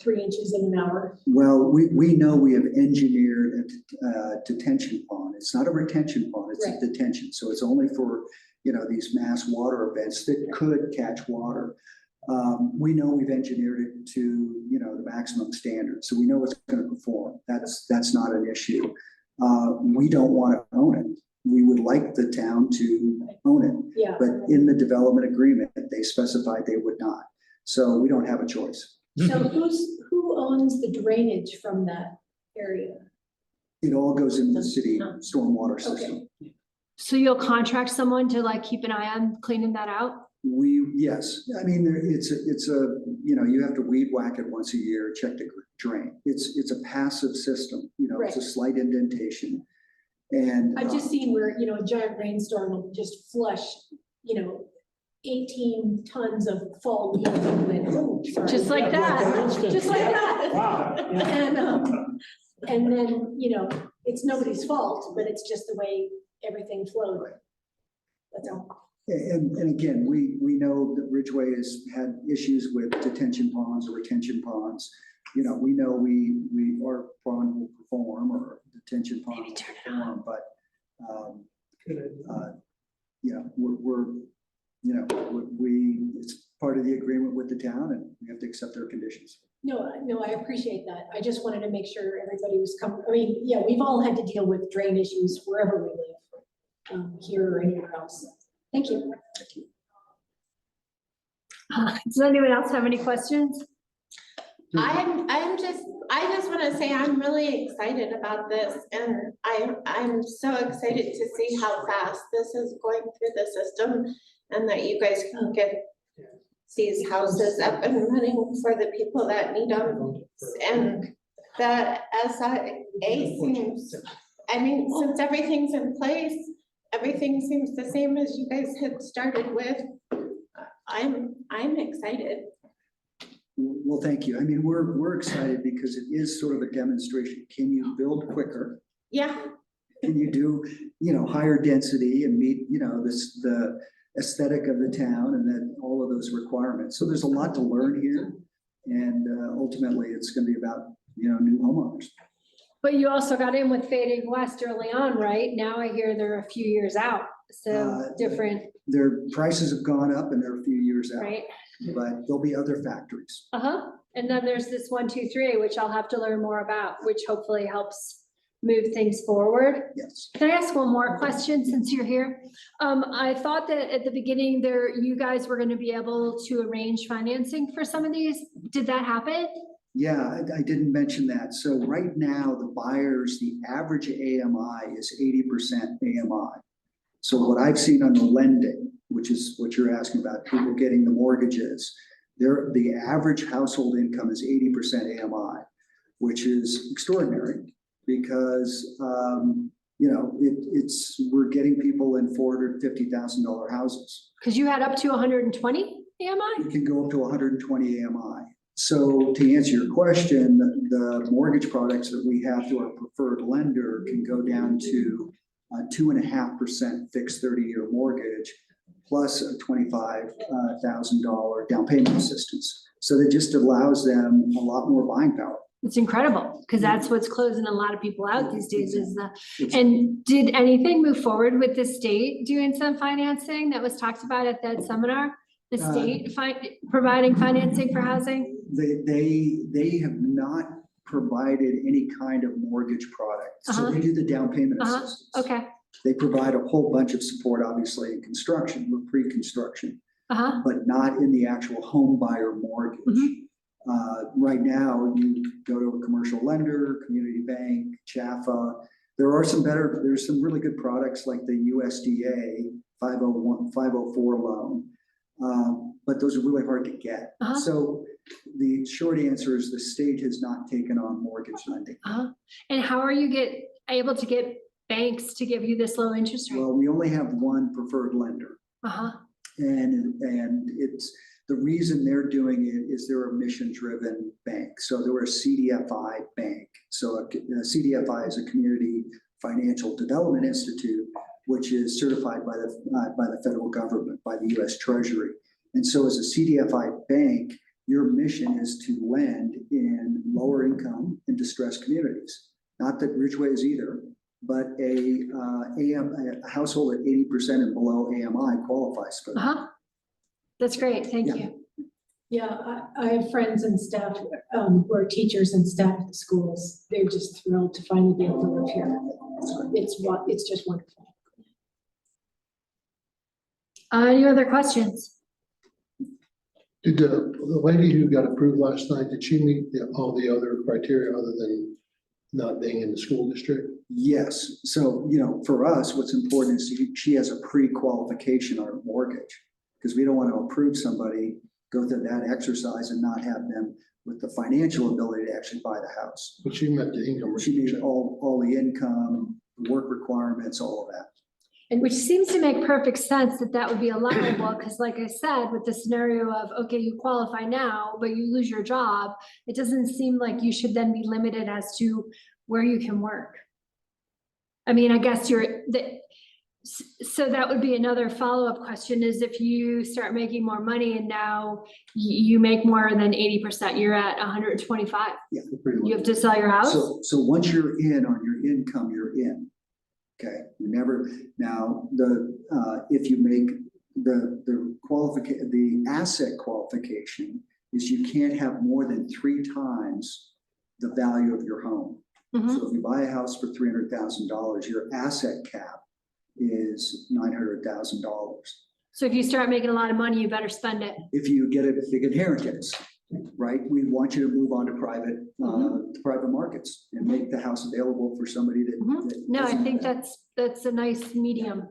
Speaker 4: 3 inches in an hour?
Speaker 10: Well, we know we have engineered a detention pond. It's not a retention pond, it's
Speaker 4: Right.
Speaker 10: a detention. So it's only for, these mass water events that could catch water. We know we've engineered it to, the maximum standard. So we know it's going to perform. That's not an issue. We don't want to own it. We would like the town to own it.
Speaker 4: Yeah.
Speaker 10: But in the development agreement, they specified they would not. So we don't have a choice.
Speaker 4: So who owns the drainage from that area?
Speaker 10: It all goes into the city stormwater
Speaker 4: Okay.
Speaker 10: system.
Speaker 1: So you'll contract someone to keep an eye on cleaning that out?
Speaker 10: Yes, I mean, it's a, you have to weed whack it once a year, check the drain. It's a passive system, it's a slight indentation. And
Speaker 4: I've just seen where, a giant rainstorm will just flush, 18 tons of fall leaves.
Speaker 1: Just like that,
Speaker 4: Just like that.
Speaker 3: Wow.
Speaker 4: And then, it's nobody's fault, but it's just the way everything flowed. That's all.
Speaker 10: And again, we know that Ridgway has had issues with detention ponds or retention ponds. We know our pond will perform or detention pond will perform, but it's part of the agreement with the town and we have to accept their conditions.
Speaker 4: No, I appreciate that. I just wanted to make sure everybody was I mean, yeah, we've all had to deal with drain issues wherever we live, here or anywhere else. Thank you.
Speaker 1: Does anyone else have any questions?
Speaker 8: I just want to say I'm really excited about this, and I'm so excited to see how fast this is going through the system, and that you guys can get these houses up and running for the people that need them. And that SIA seems, I mean, since everything's in place, everything seems the same as you guys had started with. I'm excited.
Speaker 10: Well, thank you. I mean, we're excited because it is sort of a demonstration. Can you build quicker?
Speaker 8: Yeah,
Speaker 10: Can you do, higher density and meet, the aesthetic of the town and then all of those requirements? So there's a lot to learn here. And ultimately, it's going to be about, new homeowners.
Speaker 1: But you also got in with Fading West early on, right? Now I hear they're a few years out, so different,
Speaker 10: Their prices have gone up and they're a few years out,
Speaker 1: right?
Speaker 10: but there'll be other factories.
Speaker 1: Uh-huh. And then there's this 1, 2, 3, which I'll have to learn more about, which hopefully helps move things forward.
Speaker 10: Yes.
Speaker 1: Can I ask one more question since you're here? I thought that at the beginning there, you guys were gonna be able to arrange financing for some of these. Did that happen?
Speaker 10: Yeah, I didn't mention that. So right now, the buyers, the average AMI is 80% AMI. So what I've seen on the lending, which is what you're asking about, people getting the mortgages, the average household income is 80% AMI, which is extraordinary because, we're getting people in $450,000 houses.
Speaker 1: Because you had up to 120 AMI?
Speaker 10: It can go up to 120 AMI. So to answer your question, the mortgage products that we have through our preferred lender can go down to 2.5% fixed 30-year mortgage plus a $25,000 down payment assistance. So that just allows them a lot more buying power.
Speaker 1: It's incredible, because that's what's closing a lot of people out these days is and did anything move forward with the state doing some financing that was talked about at that seminar? The state providing financing for housing?
Speaker 10: They have not provided any kind of mortgage product. So they do the down payment assistance.
Speaker 1: Okay.
Speaker 10: They provide a whole bunch of support, obviously, in construction, with pre-construction, but not in the actual home buyer mortgage. Right now, you go to a commercial lender, community bank, Jaffa. There's some really good products like the USDA 504 loan. But those are really hard to get. So the short answer is the state has not taken on mortgage lending.
Speaker 1: And how are you able to get banks to give you this low interest rate?
Speaker 10: Well, we only have one preferred lender. And it's the reason they're doing it is they're a mission-driven bank. So they're a CDFI bank. So a CDFI is a Community Financial Development Institute, which is certified by the federal government, by the U.S. Treasury. And so as a CDFI bank, your mission is to lend in lower income and distressed communities. Not that Ridgway is either, but a household at 80% and below AMI qualifies for that.
Speaker 1: That's great, thank you.
Speaker 4: Yeah, I have friends and staff who are teachers and staff at the schools. They're just thrilled to finally be able to live here. It's just wonderful.
Speaker 1: Any other questions?
Speaker 7: Did the lady who got approved last night, did she meet all the other criteria other than not being in the school district?
Speaker 10: Yes. So, for us, what's important is she has a pre-qualification on her mortgage, because we don't want to approve somebody, go through that exercise and not have them with the financial ability to actually buy the house.
Speaker 7: But she met the income.
Speaker 10: She meets all the income, the work requirements, all of that.
Speaker 1: And which seems to make perfect sense that would be allowable, because like I said, with the scenario of, okay, you qualify now, but you lose your job, it doesn't seem like you should then be limited as to where you can work. I mean, I guess so that would be another follow-up question is if you start making more money and now you make more than 80%, you're at 125.
Speaker 10: Yeah, pretty much.
Speaker 1: You have to sell your house?
Speaker 10: So once you're in on your income, you're in. Okay, if you make the asset qualification is you can't have more than 3 times the value of your home.
Speaker 1: Mhm.
Speaker 10: So if you buy a house for $300,000, your asset cap is $900,000.
Speaker 1: So if you start making a lot of money, you better spend it.
Speaker 10: If you get a big inheritance, right, we want you to move on to private markets and make the house available for somebody that.
Speaker 1: Mhm.
Speaker 10: that
Speaker 1: No, I
Speaker 10: doesn't
Speaker 1: think
Speaker 10: have that.
Speaker 1: that's a nice medium.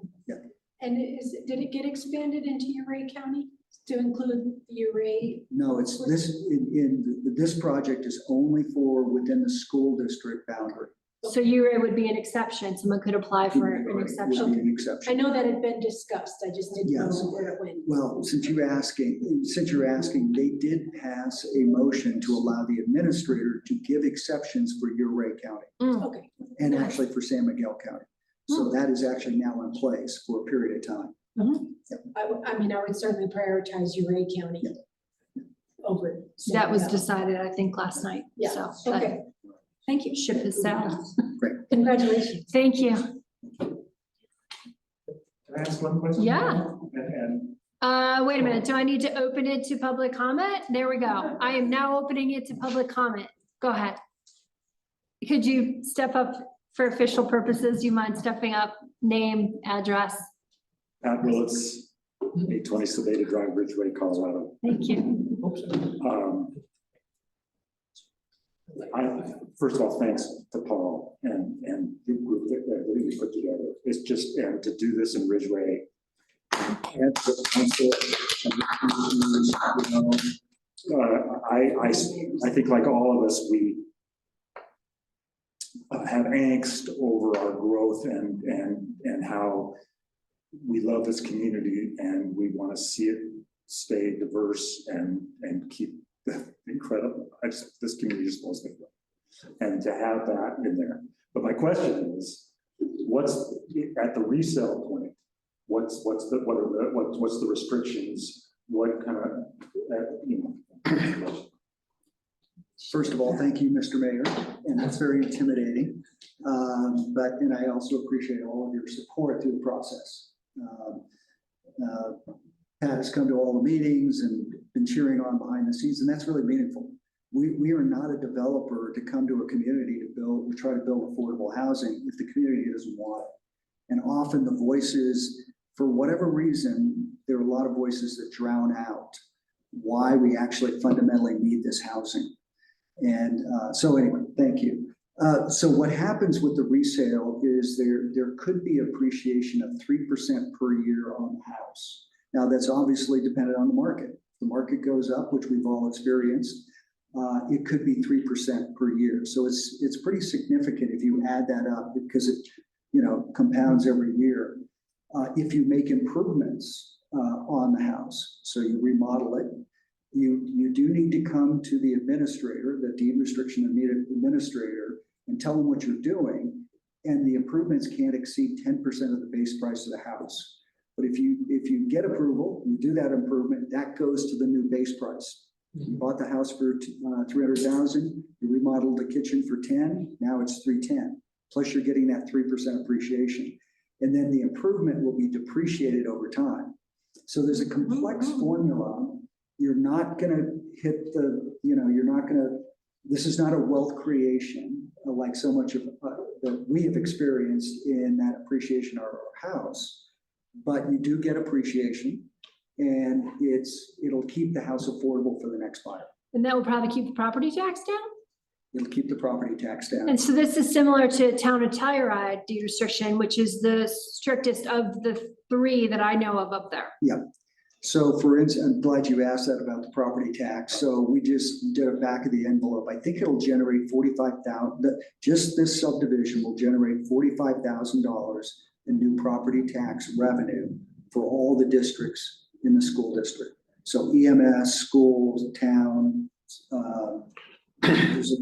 Speaker 4: And did it get expanded into Uray County to include Uray?
Speaker 10: No, it's this project is only for within the school district boundary.
Speaker 1: So Uray would be an exception. Someone could apply for an
Speaker 10: Would be
Speaker 1: exception.
Speaker 10: an
Speaker 4: I
Speaker 10: exception.
Speaker 4: know that had been discussed, I just didn't know
Speaker 10: Yes.
Speaker 4: where it went.
Speaker 10: Well, since you're asking, they did pass a motion to allow the administrator to give exceptions for Uray County
Speaker 4: Okay.
Speaker 10: and actually for San Miguel County. So that is actually now in place for a period of time.
Speaker 4: I mean, I would certainly prioritize Uray County over. San
Speaker 1: That was
Speaker 4: Miguel.
Speaker 1: decided, I think, last night.
Speaker 4: Yeah,
Speaker 1: So that
Speaker 4: okay. Thank you.
Speaker 1: ship has sailed.
Speaker 4: Congratulations.
Speaker 1: Thank you.
Speaker 6: Can I ask one question?
Speaker 1: Yeah.
Speaker 6: And
Speaker 1: Wait a minute. Do I need to open it to public comment? There we go. I am now opening it to public comment. Go ahead. Could you step up for official purposes? Do you mind stepping up? Name, address?
Speaker 6: Pat Willetts, 820 Sabata Drive, Ridgway, Colorado.
Speaker 1: Thank you.
Speaker 6: First of all, thanks to Paul and the group that we put together. It's just, and to do this in Ridgway. And the council, you know, I think like all of us, we have angst over our growth and how we love this community and we want to see it stay diverse and keep the incredible, this community is supposed to be. And to have that in there. But my question is, what's at the resale point? What's the restrictions? What kind of,
Speaker 10: First of all, thank you, Mr. Mayor, and that's very intimidating. And I also appreciate all of your support through the process. Pat has come to all the meetings and been cheering on behind the scenes, and that's really meaningful. We are not a developer to come to a community to try to build affordable housing if the community doesn't want it. And often the voices, for whatever reason, there are a lot of voices that drown out why we actually fundamentally need this housing. And so anyway, thank you. So what happens with the resale is there could be appreciation of 3% per year on the house. Now that's obviously dependent on the market. If the market goes up, which we've all experienced, it could be 3% per year. So it's pretty significant if you add that up because it, compounds every year. If you make improvements on the house, so you remodel it, you do need to come to the administrator, the deed restriction administrator, and tell them what you're doing. And the improvements can't exceed 10% of the base price of the house. But if you get approval, you do that improvement, that goes to the new base price. You bought the house for $300,000, you remodeled the kitchen for 10, now it's $310. Plus you're getting that 3% appreciation. And then the improvement will be depreciated over time. So there's a complex formula. You're not gonna hit this is not a wealth creation like so much of that we have experienced in that appreciation of our house, but you do get appreciation and it'll keep the house affordable for the next buyer.
Speaker 1: And that will probably keep the property tax down?
Speaker 10: It'll keep the property tax down.
Speaker 1: And so this is similar to town of Telluride deed restriction, which is the strictest of the 3 that I know of up there.
Speaker 10: Yeah. So for instance, I'm glad you asked that about the property tax. So we just did a back of the envelope. I think it'll generate $45,000. Just this subdivision will generate $45,000 in new property tax revenue for all the districts in the school district. So EMS, schools, town, there's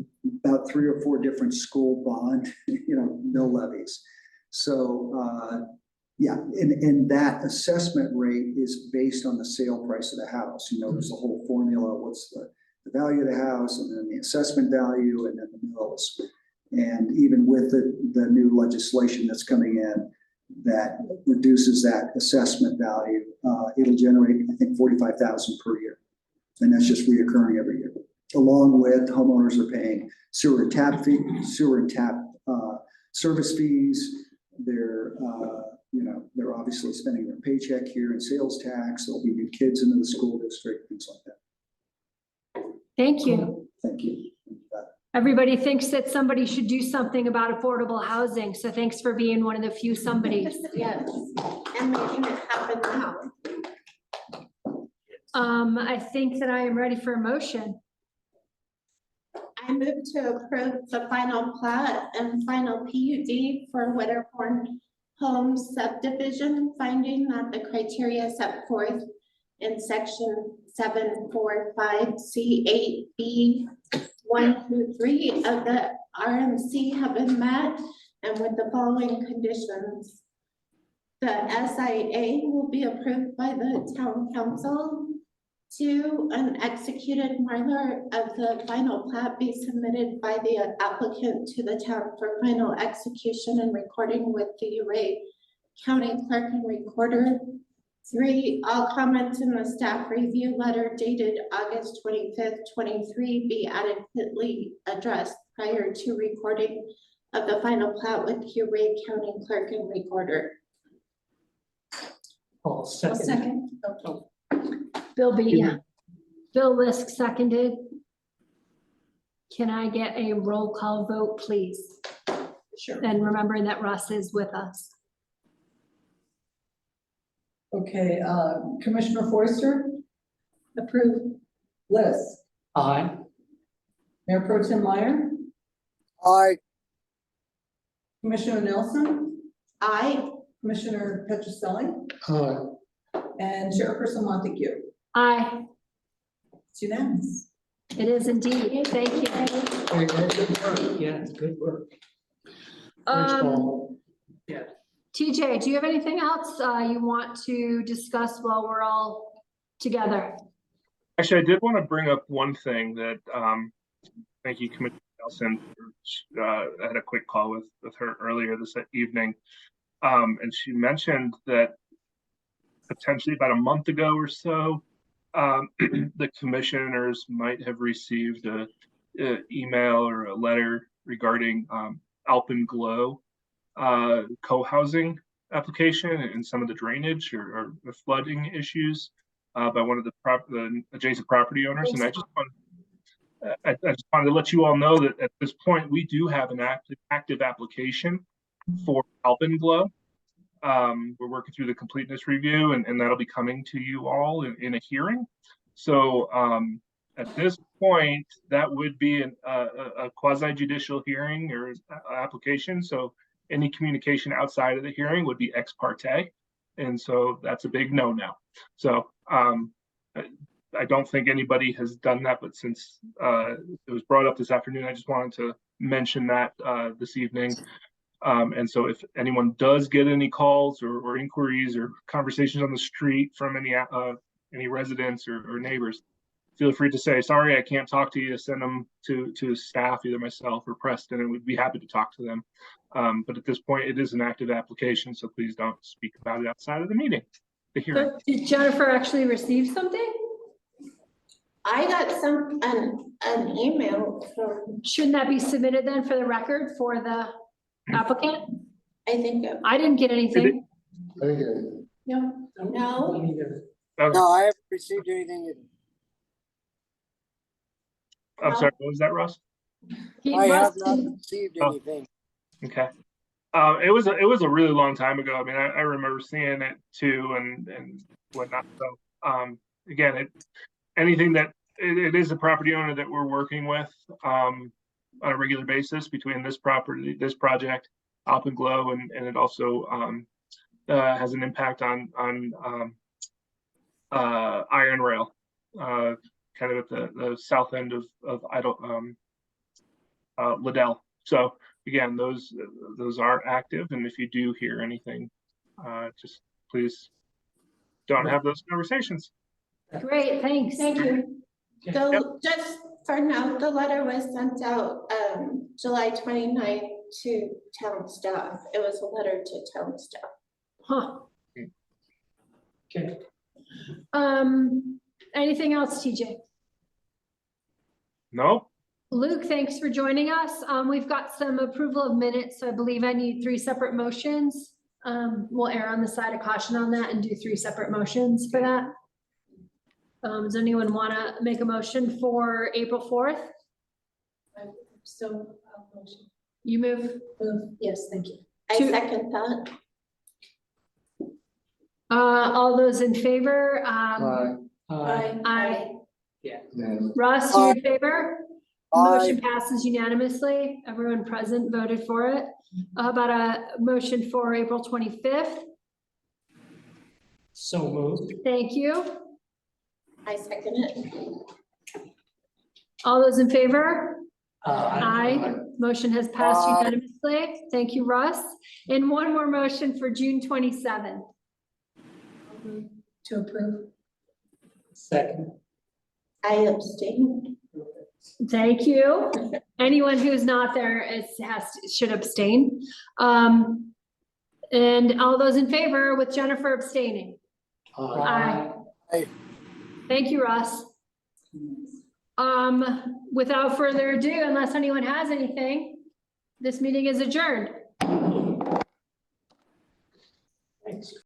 Speaker 10: about 3 or 4 different school bond, mill levies. So yeah, and that assessment rate is based on the sale price of the house. There's a whole formula, what's the value of the house, and then the assessment value, and then the mills. And even with the new legislation that's coming in that reduces that assessment value, it'll generate, I think, $45,000 per year. And that's just reoccurring every year. Along with homeowners are paying sewer and tap service fees. They're, they're obviously spending their paycheck here in sales tax. There'll be new kids into the school district, things like that.
Speaker 1: Thank you.
Speaker 10: Thank you.
Speaker 1: Everybody thinks that somebody should do something about affordable housing, so thanks for being one of the few somebodies.
Speaker 8: Yes, and making it happen now.
Speaker 1: I think that I am ready for a motion.
Speaker 8: I move to approve the final plat and final PUD for Wedderborn Homes subdivision, finding that the criteria set forth in section 745C8B 1 through 3 of the RMC have been met, and with the following conditions. The SIA will be approved by the town council. 2, an executed Mylar of the final plat be submitted by the applicant to the town for final execution and recording with the Ridgway County Clerk and Recorder. 3, all comments in the staff review letter dated August 25th, 23 be adequately addressed prior to recording of the final plat with Ridgway County Clerk and Recorder.
Speaker 3: I'll second.
Speaker 1: Bill Lisk seconded. Can I get a roll call vote, please?
Speaker 2: Sure.
Speaker 1: And remembering that Russ is with us.
Speaker 2: Okay, Commissioner Forster,
Speaker 1: Approved.
Speaker 2: Liz,
Speaker 3: Aye.
Speaker 2: Mayor Pro Tem Meyer,
Speaker 11: Aye.
Speaker 2: Commissioner Nelson,
Speaker 8: Aye.
Speaker 2: Commissioner Petroselli,
Speaker 7: Aye.
Speaker 2: and Chairperson Montague.
Speaker 1: Aye,
Speaker 2: It's unanimous.
Speaker 1: it is indeed. Thank you.
Speaker 3: Hey, good work. Yeah, good work.
Speaker 7: Thanks,
Speaker 1: Um,
Speaker 7: Paul.
Speaker 3: Yeah.
Speaker 1: TJ, do you have anything else you want to discuss while we're all together?
Speaker 5: Actually, I did want to bring up one thing that, thank you, Commissioner Nelson. I had a quick call with her earlier this evening. And she mentioned that potentially about a month ago or so, the commissioners might have received a email or a letter regarding Alpenglow co-housing application and some of the drainage or the flooding issues by one of the adjacent property owners. And I just wanted to let you all know that at this point, we do have an active application for Alpenglow. We're working through the completeness review, and that'll be coming to you all in a hearing. So at this point, that would be a quasi-judicial hearing or application. So any communication outside of the hearing would be ex parte. And so that's a big no now. So I don't think anybody has done that, but since it was brought up this afternoon, I just wanted to mention that this evening. And so if anyone does get any calls or inquiries or conversations on the street from any residents or neighbors, feel free to say, sorry, I can't talk to you. Send them to staff, either myself or Preston, and we'd be happy to talk to them. But at this point, it is an active application, so please don't speak about it outside of the meeting, the hearing.
Speaker 1: But did Jennifer actually receive something?
Speaker 8: I got an email from,
Speaker 1: Shouldn't that be submitted then for the record for the applicant?
Speaker 8: I think,
Speaker 1: I didn't get anything.
Speaker 7: I didn't hear you.
Speaker 8: no,
Speaker 11: No, I haven't received anything either.
Speaker 5: I'm sorry, what was that, Ross?
Speaker 1: He
Speaker 11: I have
Speaker 1: must
Speaker 11: not received anything.
Speaker 5: Okay. It was a really long time ago. I mean, I remember seeing it too and whatnot. So again, anything that it is a property owner that we're working with on a regular basis between this project, Alpenglow, and it also has an impact on Iron Rail, kind of at the south end of Liddell. So again, those are active, and if you do hear anything, just please don't have those conversations.
Speaker 1: Great, thanks.
Speaker 8: thank you. Just for now, the letter was sent out July 29th to town staff. It was a letter to town staff.
Speaker 1: Huh.
Speaker 3: Okay.
Speaker 1: Anything else, TJ?
Speaker 5: No?
Speaker 1: Luke, thanks for joining us. We've got some approval of minutes, so I believe I need 3 separate motions. We'll err on the side of caution on that and do 3 separate motions for that. Does anyone want to make a motion for April 4th?
Speaker 4: So, motion.
Speaker 1: You move.
Speaker 4: Yes, thank you.
Speaker 8: I
Speaker 1: Two-
Speaker 8: second that.
Speaker 1: All those in favor? Aye. Russ, you in favor? Motion passes unanimously. Everyone present voted for it. How about a motion for April 25th?
Speaker 3: So moved.
Speaker 1: Thank you.
Speaker 8: I second it.
Speaker 1: All those in favor?
Speaker 3: Aye.
Speaker 1: Aye. Motion has passed
Speaker 11: Aye.
Speaker 1: unanimously. Thank you, Russ. And one more motion for June 27th.
Speaker 4: To approve.
Speaker 3: Second.
Speaker 8: I abstain.
Speaker 1: Thank you. Anyone who's not there should abstain. And all those in favor with Jennifer abstaining. Aye.
Speaker 11: Aye.
Speaker 1: Thank you, Russ. Without further ado, unless anyone has anything, this meeting is adjourned.
Speaker 3: Thanks.